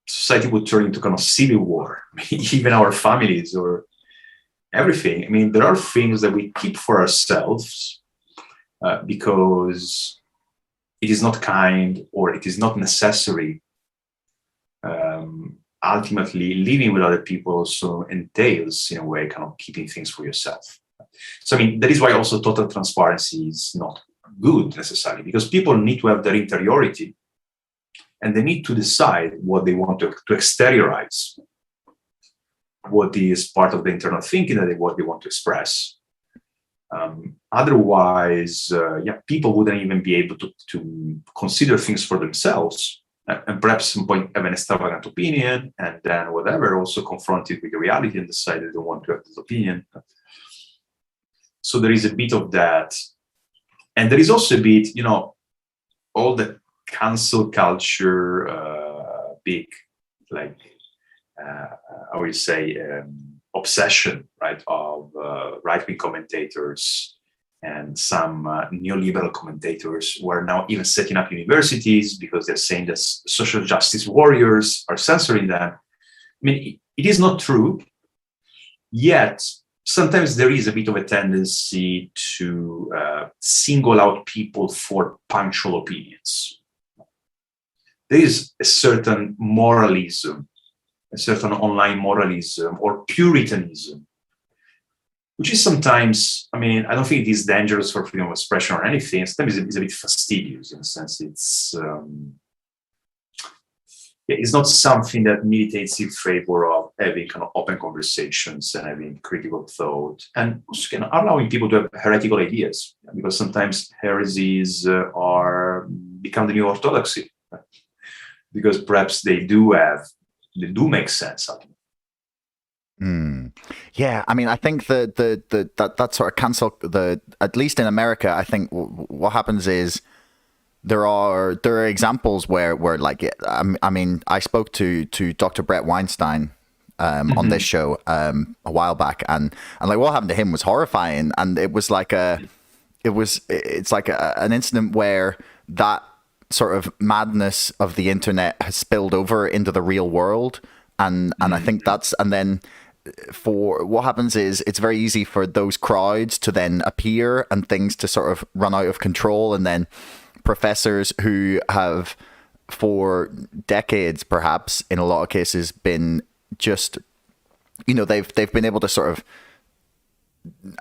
society would turn into kind of civil war, even our families or everything. I mean, there are things that we keep for ourselves because it is not kind or it is not necessary. Ultimately, living with other people also entails, in a way, kind of keeping things for yourself. So, I mean, that is why also total transparency is not good necessarily, because people need to have their interiority and they need to decide what they want to exteriorize, what is part of the internal thinking that what they want to express. Otherwise, people wouldn't even be able to consider things for themselves, and perhaps at some point have an extravagant opinion, and then whatever, also confronted with the reality and decide they don't want to have this opinion. So there is a bit of that. And there is also a bit, all the cancel culture, big, like, I would say, obsession, right, of right-wing commentators and some neoliberal commentators who are now even setting up universities because they're saying that social justice warriors are censoring them. I mean, it is not true, yet sometimes there is a bit of a tendency to single out people for punctual opinions. There is a certain moralism, a certain online moralism or puritanism, which is sometimes, I mean, I don't think it is dangerous for freedom of expression or anything. Sometimes it's a bit fastidious in a sense. It's not something that militates in favor of having kind of open conversations and having critical thought, and also allowing people to have heretical ideas, because sometimes heresies become the new orthodoxy, right? Because perhaps they do make sense. Yeah, I mean, I think that sort of cancel at least in America, I think what happens is there are examples where like, I mean, I spoke to Dr. Brett Weinstein on this show a while back, and like what happened to him was horrifying, and it was like it's like an incident where that sort of madness of the internet has spilled over into the real world, and I think and then for what happens is it's very easy for those crowds to then appear and things to sort of run out of control, and then professors who have for decades perhaps in a lot of cases been just, you know, they've been able to sort of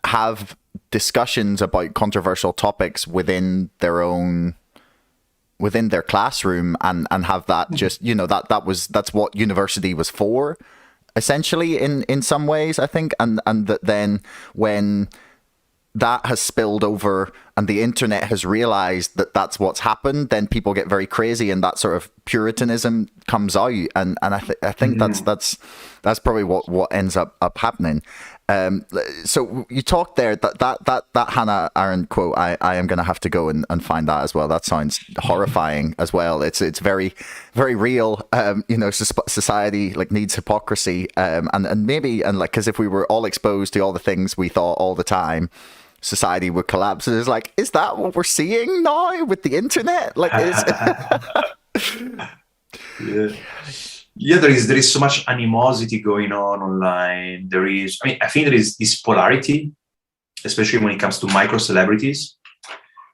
have discussions about controversial topics within their classroom and have that just, you know, that's what university was for, essentially, in some ways, I think. And that then when that has spilled over and the internet has realized that that's what's happened, then people get very crazy and that sort of puritanism comes out. And I think that's probably what ends up happening. So you talked there that Hannah Arendt quote, I am going to have to go and find that as well. That sounds horrifying as well. It's very, very real. You know, society like needs hypocrisy. And maybe, and like, cause if we were all exposed to all the things we thought all the time, society would collapse. And it's like, is that what we're seeing now with the internet? Like, Yeah, there is so much animosity going on online. I think there is this polarity, especially when it comes to micro celebrities,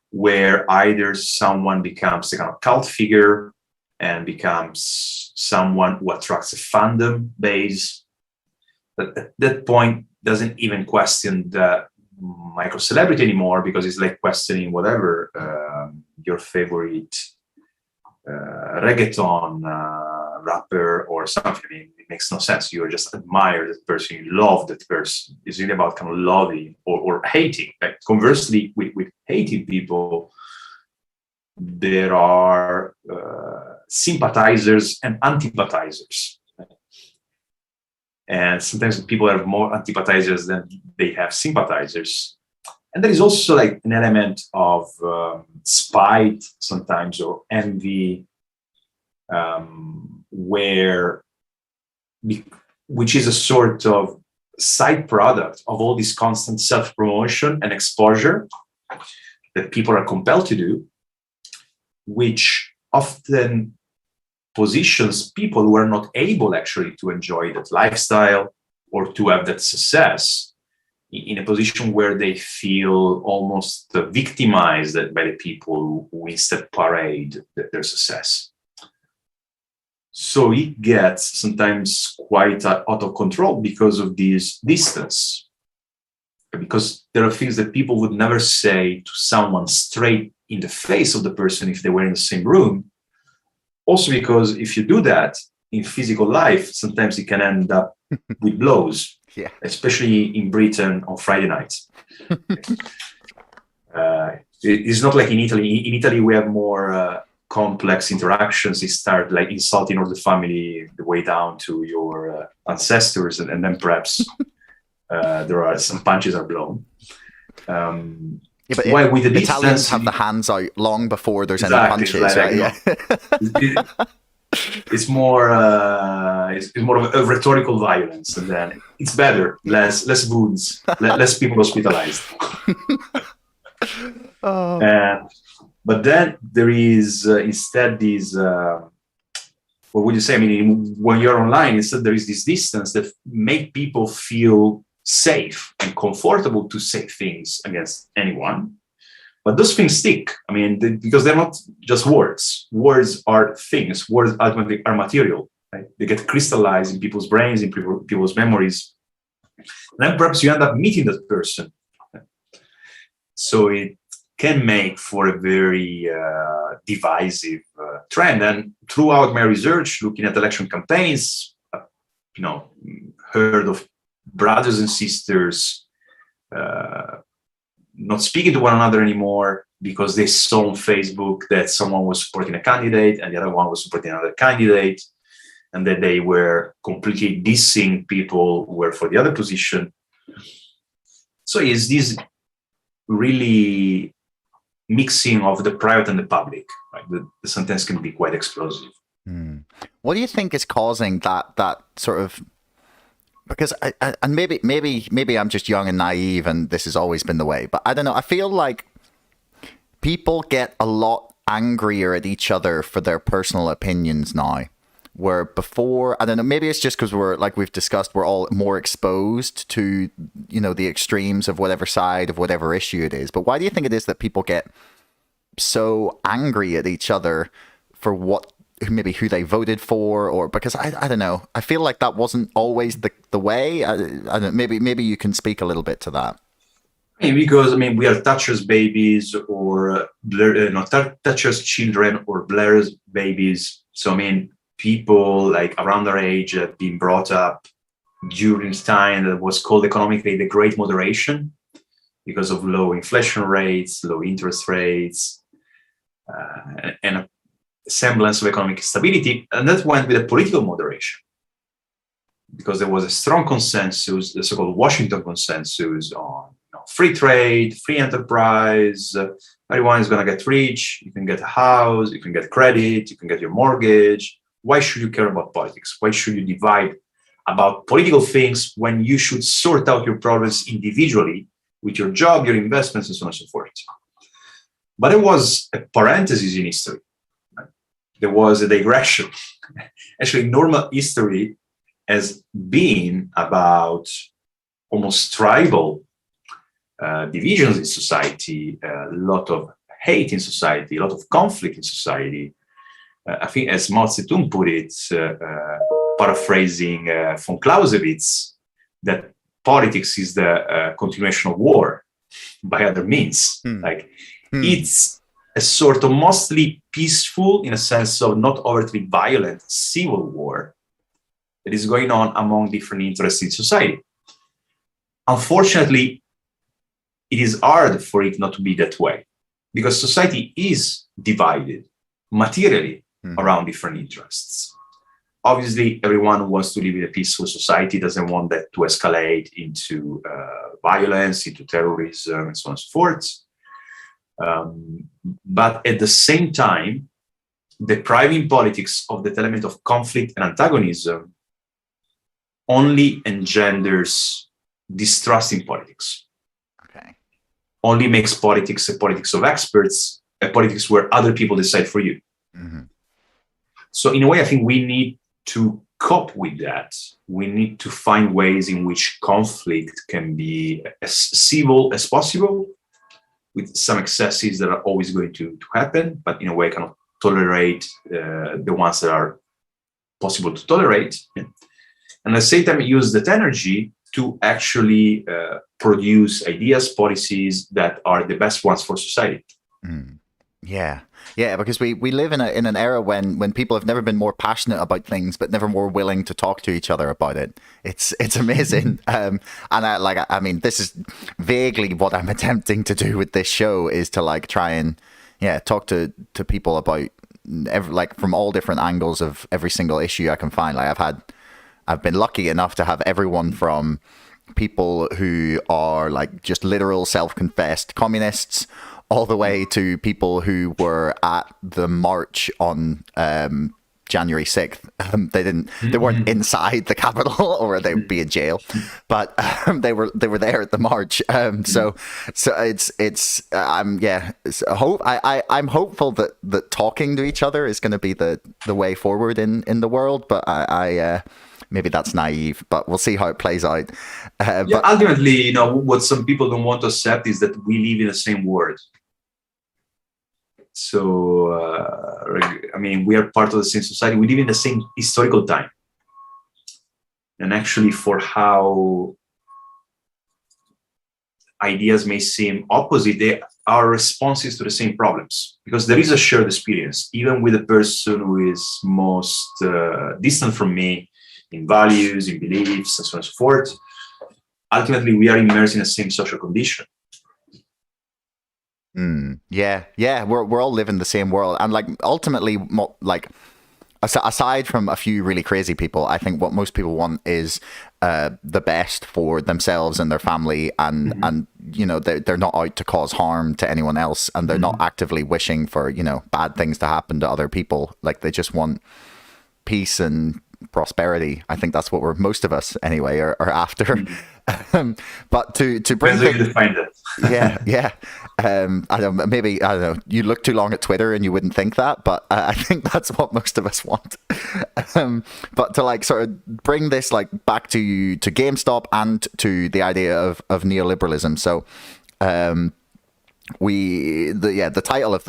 where either someone becomes a kind of cult figure and becomes someone who attracts a fandom base, but at that point doesn't even question the micro celebrity anymore, because it's like questioning whatever your favorite reggaeton rapper or something. I mean, it makes no sense. You just admire that person, you love that person. It's really about kind of loving or hating. Like, conversely, with hating people, there are sympathizers and antipathizers. And sometimes people have more antipathizers than they have sympathizers. And there is also like an element of spite sometimes, or envy, which is a sort of side product of all this constant self-promotion and exposure that people are compelled to do, which often positions people who are not able actually to enjoy that lifestyle or to have that success in a position where they feel almost victimized by the people who instead parade their success. So it gets sometimes quite out of control because of this distance. Because there are things that people would never say to someone straight in the face of the person if they were in the same room. Also because if you do that in physical life, sometimes it can end up with blows, especially in Britain on Friday nights. It's not like in Italy. In Italy, we have more complex interactions. You start like insulting all the family the way down to your ancestors, and then perhaps there are some punches are blown. But with the Italians have the hands out long before there's any punches, right? It's more of a rhetorical violence, and then it's better, less wounds, less people hospitalized. But then there is instead this. What would you say? I mean, when you're online, instead there is this distance that make people feel safe and comfortable to say things against anyone. But those things stick. I mean, because they're not just words. Words are things. Words ultimately are material. Right? They get crystallized in people's brains, in people's memories. And then perhaps you end up meeting that person. So it can make for a very divisive trend. And throughout my research, looking at election campaigns, heard of brothers and sisters not speaking to one another anymore because they saw on Facebook that someone was supporting a candidate and the other one was supporting another candidate, and that they were completely dissing people who were for the other position. So is this really mixing of the private and the public? Right? The sentence can be quite explosive. What do you think is causing that sort of? Because and maybe I'm just young and naive, and this has always been the way. But I don't know. I feel like people get a lot angrier at each other for their personal opinions now, where before, I don't know, maybe it's just because we're, like we've discussed, we're all more exposed to, the extremes of whatever side of whatever issue it is. But why do you think it is that people get so angry at each other for maybe who they voted for, or because I don't know, I feel like that wasn't always the way. I don't, maybe you can speak a little bit to that. Because we are Thatcher's babies, or Thatcher's children, or Blair's babies. So people like around our age have been brought up during time that was called economically the Great Moderation, because of low inflation rates, low interest rates, and a semblance of economic stability. And that went with a political moderation, because there was a strong consensus, the so-called Washington consensus, on free trade, free enterprise. Everyone is going to get rich. You can get a house, you can get credit, you can get your mortgage. Why should you care about politics? Why should you divide about political things when you should sort out your problems individually with your job, your investments, and so on and so forth? But there was a parenthesis in history. There was a digression. Actually, normal history has been about almost tribal divisions in society, a lot of hate in society, a lot of conflict in society. I think, as Mao Zedong put it, paraphrasing von Clausewitz, that politics is the continuation of war by other means. It's a sort of mostly peaceful, in a sense of not overtly violent, civil war that is going on among different interests in society. Unfortunately, it is hard for it not to be that way, because society is divided materially around different interests. Obviously, everyone who wants to live in a peaceful society doesn't want that to escalate into violence, into terrorism, and so on and so forth. But at the same time, depriving politics of that element of conflict and antagonism only engenders distrust in politics. Only makes politics a politics of experts, a politics where other people decide for you. So in a way, I think we need to cope with that. We need to find ways in which conflict can be as civil as possible, with some excesses that are always going to happen, but in a way kind of tolerate the ones that are possible to tolerate. And at the same time, use that energy to actually produce ideas, policies that are the best ones for society. Yeah, because we live in an era when people have never been more passionate about things, but never more willing to talk to each other about it. It's amazing. And I mean, this is vaguely what I'm attempting to do with this show, is to like try and talk to people about from all different angles of every single issue I can find. Like I've been lucky enough to have everyone from people who are like just literal self-confessed communists, all the way to people who were at the march on January 6th. They weren't inside the Capitol, or they'd be in jail, but they were there at the march. So I'm hopeful that talking to each other is going to be the way forward in the world. But I maybe that's naive, but we'll see how it plays out. But ultimately, what some people don't want to accept is that we live in the same world. So, we are part of the same society. We live in the same historical time. And actually, for how ideas may seem opposite, they are responses to the same problems, because there is a shared experience, even with the person who is most distant from me in values, in beliefs, and so on and so forth. Ultimately, we are immersed in the same social condition. Yeah. We're all living the same world, and like ultimately, like aside from a few really crazy people, I think what most people want is the best for themselves and their family, and they're not out to cause harm to anyone else, and they're not actively wishing for bad things to happen to other people. Like they just want peace and prosperity. I think that's what most of us anyway are after. But to bring Depends how you define that. yeah. I don't know. You look too long at Twitter and you wouldn't think that, but I think that's what most of us want. But to like sort of bring this like back to GameStop and to the idea of neoliberalism. So, the title of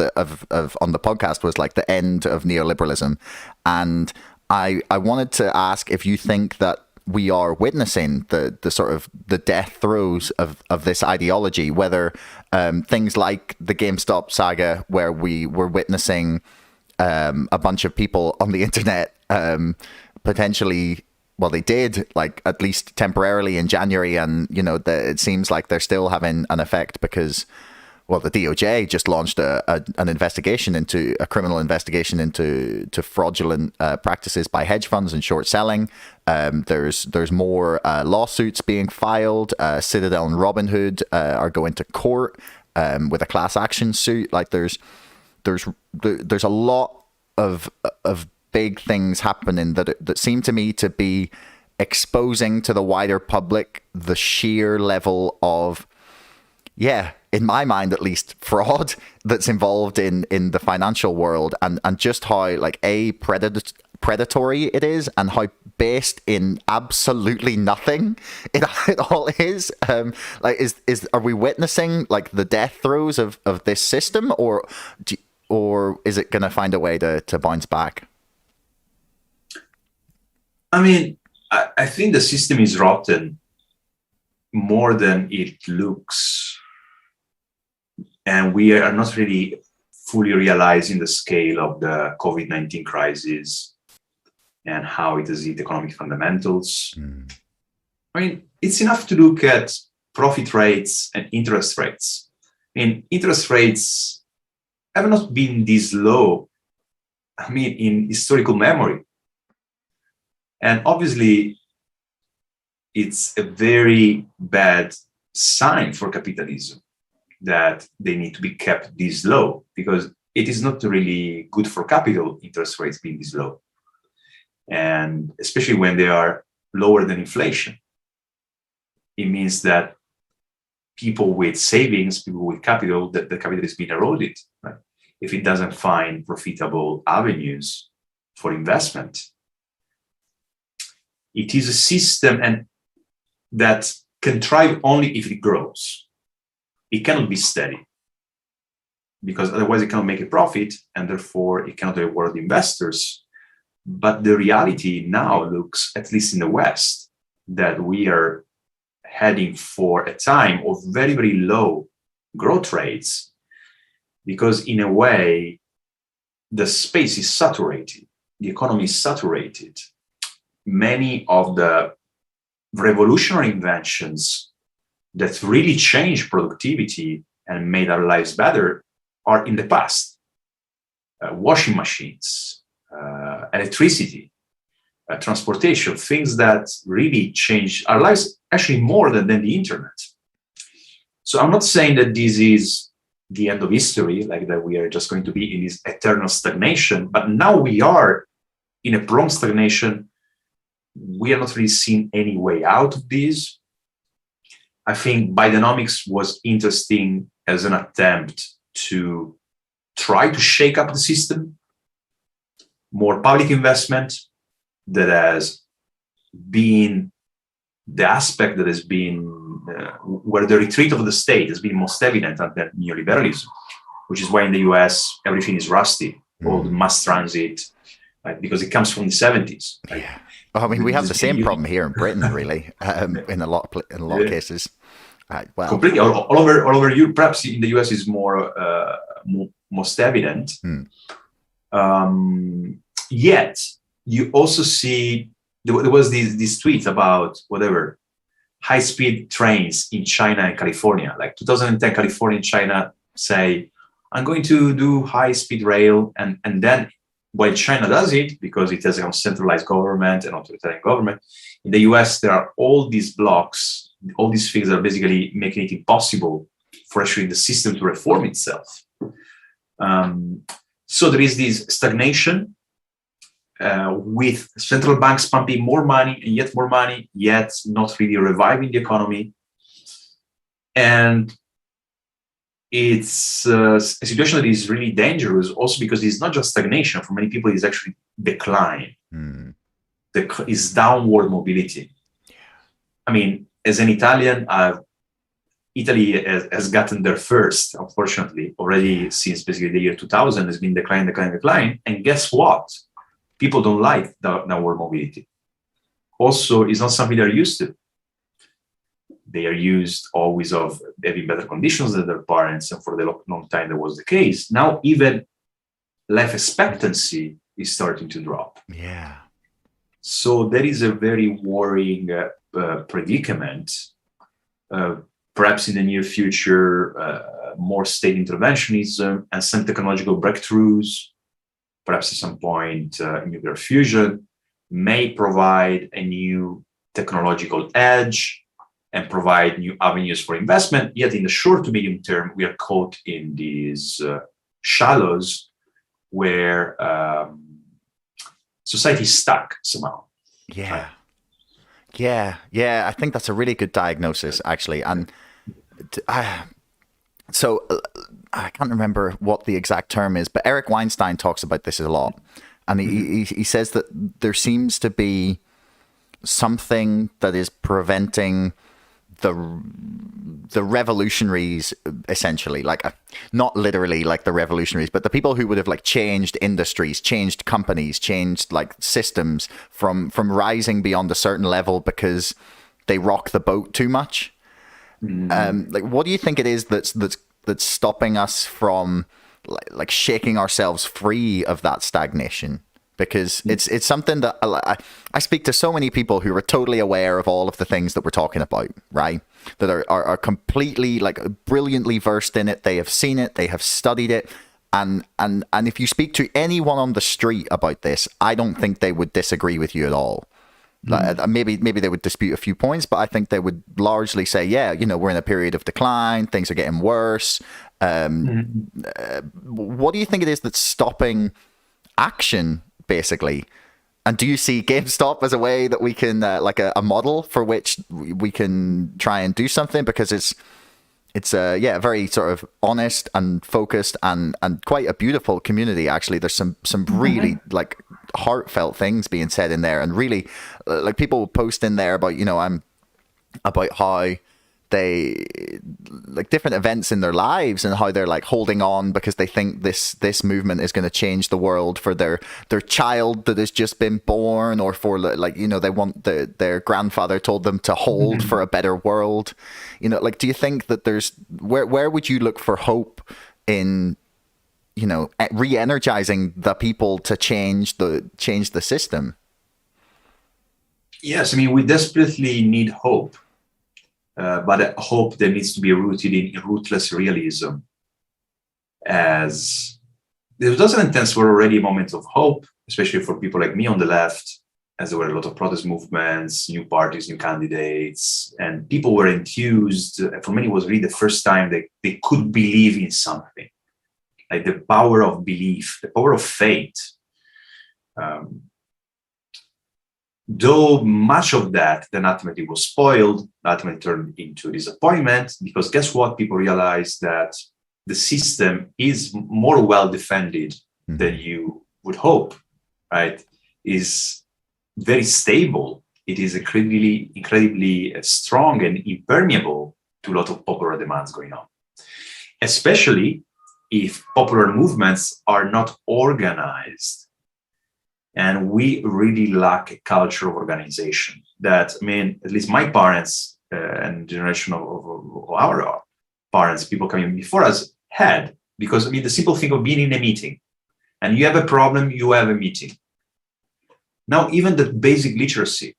on the podcast was like the end of neoliberalism, and I wanted to ask if you think that we are witnessing the sort of the death throes of this ideology, whether things like the GameStop saga, where we were witnessing a bunch of people on the internet potentially, well, they did, like, at least temporarily in January, and it seems like they're still having an effect because, well, the DOJ just launched an investigation into a criminal investigation into fraudulent practices by hedge funds and short selling. There's more lawsuits being filed. Citadel and Robinhood are going to court with a class action suit. Like there's a lot of big things happening that seem to me to be exposing to the wider public the sheer level of, in my mind at least, fraud that's involved in the financial world, and just how like predatory it is, and how based in absolutely nothing it all is. Are we witnessing like the death throes of this system, or is it going to find a way to bounce back? I mean, I think the system is rotten more than it looks. And we are not really fully realizing the scale of the COVID-19 crisis and how it has hit economic fundamentals. I mean, it's enough to look at profit rates and interest rates. I mean, interest rates have not been this low, in historical memory. And obviously, it's a very bad sign for capitalism that they need to be kept this low, because it is not really good for capital, interest rates being this low. And especially when they are lower than inflation, it means that people with savings, people with capital, that the capital is being eroded, right? If it doesn't find profitable avenues for investment. It is a system that can thrive only if it grows. It cannot be steady, because otherwise it cannot make a profit, and therefore it cannot reward investors. But the reality now looks, at least in the West, that we are heading for a time of very, very low growth rates, because in a way, the space is saturated, the economy is saturated. Many of the revolutionary inventions that really changed productivity and made our lives better are in the past. Washing machines, electricity, transportation, things that really changed our lives, actually more than the internet. So I'm not saying that this is the end of history, like that we are just going to be in this eternal stagnation, but now we are in a prolonged stagnation. We are not really seeing any way out of this. I think Bidenomics was interesting as an attempt to try to shake up the system. More public investment that has been the aspect that has been where the retreat of the state has been most evident under neoliberalism, which is why in the US everything is rusty, all the mass transit, right? Because it comes from the 70s. Right? Yeah. Well, I mean, we have the same problem here in Britain, really, in a lot of cases. Well, completely all over Europe. Perhaps in the US is more most evident. Yet you also see there was this tweet about whatever high-speed trains in China and California, like 2010 California and China say, I'm going to do high-speed rail, and then while China does it, because it has a centralized government and authoritarian government, in the US, there are all these blocks, all these things that are basically making it impossible for actually the system to reform itself. So there is this stagnation. with central banks pumping more money and yet more money, yet not really reviving the economy. And it's a situation that is really dangerous also because it's not just stagnation. For many people, it's actually decline. It's downward mobility. I mean, as an Italian, Italy has gotten there first, unfortunately, already since basically the year 2000 has been decline. And guess what? People don't like downward mobility. Also, it's not something they're used to. They are used always of having better conditions than their parents, and for the long time that was the case. Now, even life expectancy is starting to drop. Yeah. So that is a very worrying predicament. Perhaps in the near future, more state interventionism and some technological breakthroughs, perhaps at some point nuclear fusion, may provide a new technological edge and provide new avenues for investment. Yet in the short to medium term, we are caught in these shallows where society is stuck somehow. Yeah. Yeah. I think that's a really good diagnosis, actually. And so I can't remember what the exact term is, but Eric Weinstein talks about this a lot. And he says that there seems to be something that is preventing the revolutionaries, essentially, like not literally like the revolutionaries, but the people who would have like changed industries, changed companies, changed like systems from rising beyond a certain level because they rock the boat too much. Like, what do you think it is that's stopping us from like shaking ourselves free of that stagnation? Because it's something that I speak to so many people who are totally aware of all of the things that we're talking about, right? That are completely like brilliantly versed in it. They have seen it. They have studied it. And if you speak to anyone on the street about this, I don't think they would disagree with you at all. Like, maybe they would dispute a few points, but I think they would largely say, yeah, we're in a period of decline. Things are getting worse. What do you think it is that's stopping action, basically? And do you see GameStop as a way that we can, like a model for which we can try and do something? Because it's a very sort of honest and focused and quite a beautiful community, actually. There's some really like heartfelt things being said in there, and really like people post in there about about how they like different events in their lives and how they're like holding on because they think this movement is going to change the world for their child that has just been born, or for like they want their grandfather told them to hold for a better world. Like, do you think that there's where would you look for hope in re-energizing the people to change the system? Yes, I mean, we desperately need hope. But a hope that needs to be rooted in ruthless realism. As the 2010s were already a moment of hope, especially for people like me on the left, as there were a lot of protest movements, new parties, new candidates, and people were enthused. For many, it was really the first time they could believe in something, like the power of belief, the power of faith. Though much of that then ultimately was spoiled, ultimately turned into disappointment, because guess what? People realized that the system is more well defended than you would hope, right? Is very stable. It is incredibly strong and impermeable to a lot of popular demands going on, especially if popular movements are not organized. And we really lack a culture of organization that, I mean, at least my parents and generation of our parents, people coming before us, had. Because, I mean, the simple thing of being in a meeting and you have a problem, you have a meeting. Now, even the basic literacy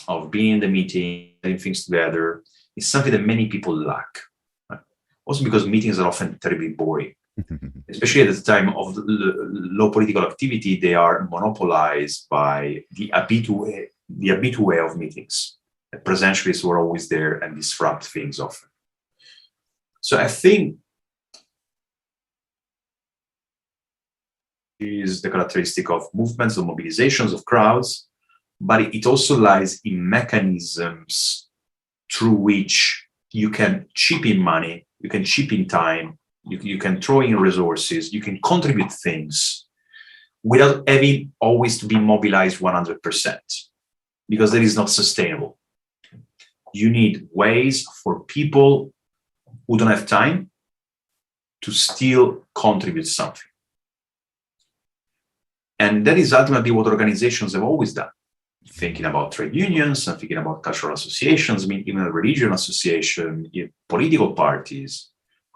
of being in the meeting, getting things together, is something that many people lack. Right? Also because meetings are often terribly boring. Especially at the time of low political activity, they are monopolized by the habitué of meetings. The presentialists were always there and disrupt things often. So I think is the characteristic of movements, of mobilizations, of crowds, but it also lies in mechanisms through which you can chip in money, you can chip in time, you can throw in resources, you can contribute things without having always to be mobilized 100%, because that is not sustainable. You need ways for people who don't have time to still contribute something. And that is ultimately what organizations have always done. Thinking about trade unions and thinking about cultural associations, I mean, even a religion association, political parties,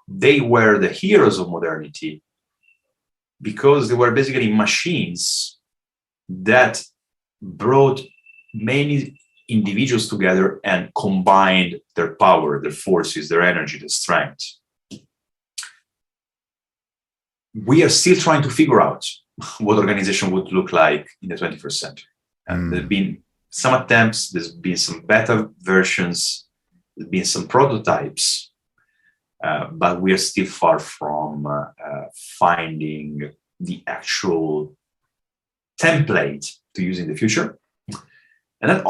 they were the heroes of modernity because they were basically machines that brought many individuals together and combined their power, their forces, their energy, their strength. We are still trying to figure out what organization would look like in the 21st century. And there have been some attempts, there's been some beta versions, there's been some prototypes, but we are still far from finding the actual template to use in the future. And then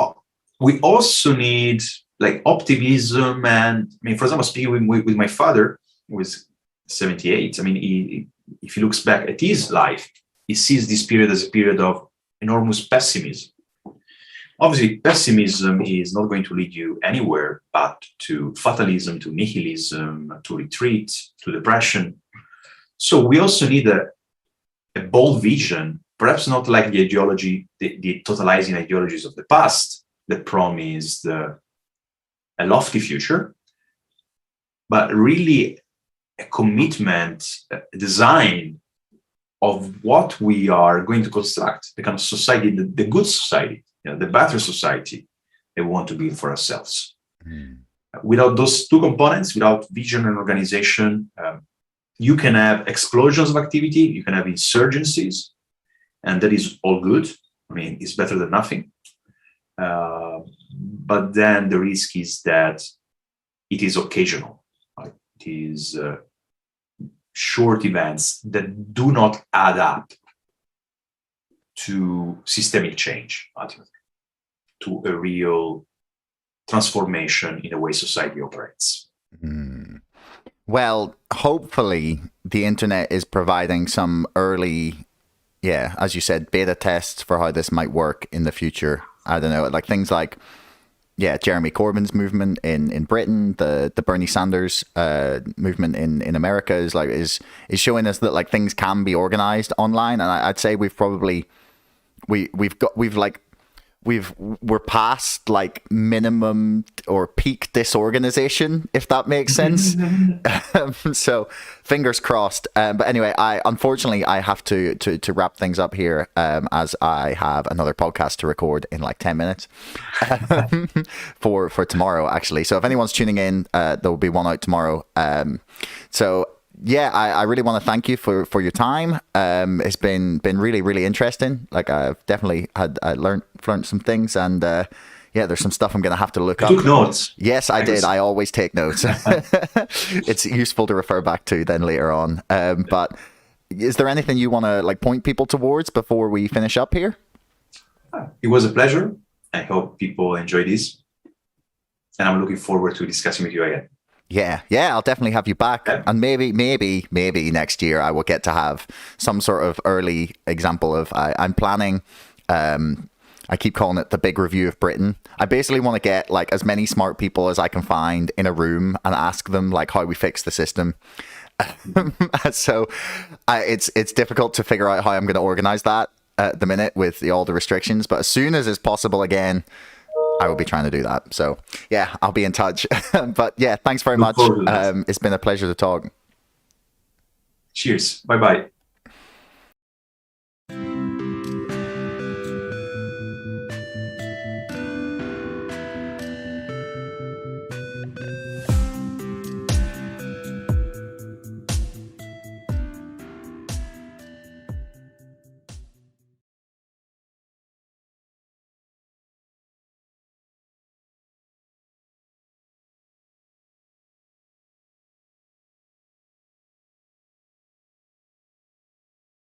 we also need like optimism. And I mean, for example, speaking with my father, who was 78, I mean, if he looks back at his life, he sees this period as a period of enormous pessimism. Obviously, pessimism is not going to lead you anywhere but to fatalism, to nihilism, to retreat, to depression. So we also need a bold vision, perhaps not like the ideology, the totalizing ideologies of the past that promised a lofty future, but really a commitment, a design of what we are going to construct, the kind of society, the good society, the better society that we want to build for ourselves. Without those two components, without vision and organization, you can have explosions of activity, you can have insurgencies, and that is all good. I mean, it's better than nothing. But then the risk is that it is occasional. Right? It is short events that do not add up to systemic change, ultimately, to a real transformation in the way society operates. Well, hopefully the internet is providing some early, as you said, beta tests for how this might work in the future. I don't know, like things like, Jeremy Corbyn's movement in Britain, the Bernie Sanders movement in America is showing us that like things can be organized online. And I'd say we've probably we're past like minimum or peak disorganization, if that makes sense. So fingers crossed. But anyway, unfortunately I have to wrap things up here, as I have another podcast to record in like 10 minutes for tomorrow, actually. So if anyone's tuning in, there will be one out tomorrow. I really want to thank you for your time. It's been really, really interesting. Like I've definitely learned some things, and there's some stuff I'm going to have to look up. Took notes. Yes, I did. I always take notes. It's useful to refer back to then later on. But is there anything you want to like point people towards before we finish up here? It was a pleasure. I hope people enjoy this, and I'm looking forward to discussing with you again. Yeah, I'll definitely have you back. And maybe next year I will get to have some sort of early example of, I'm planning, I keep calling it the big review of Britain. I basically want to get like as many smart people as I can find in a room and ask them like how we fix the system. So it's difficult to figure out how I'm going to organize that at the minute with all the restrictions. But as soon as it's possible again, I will be trying to do that. So I'll be in touch. But thanks very much. It's been a pleasure to talk. Cheers. Bye-bye.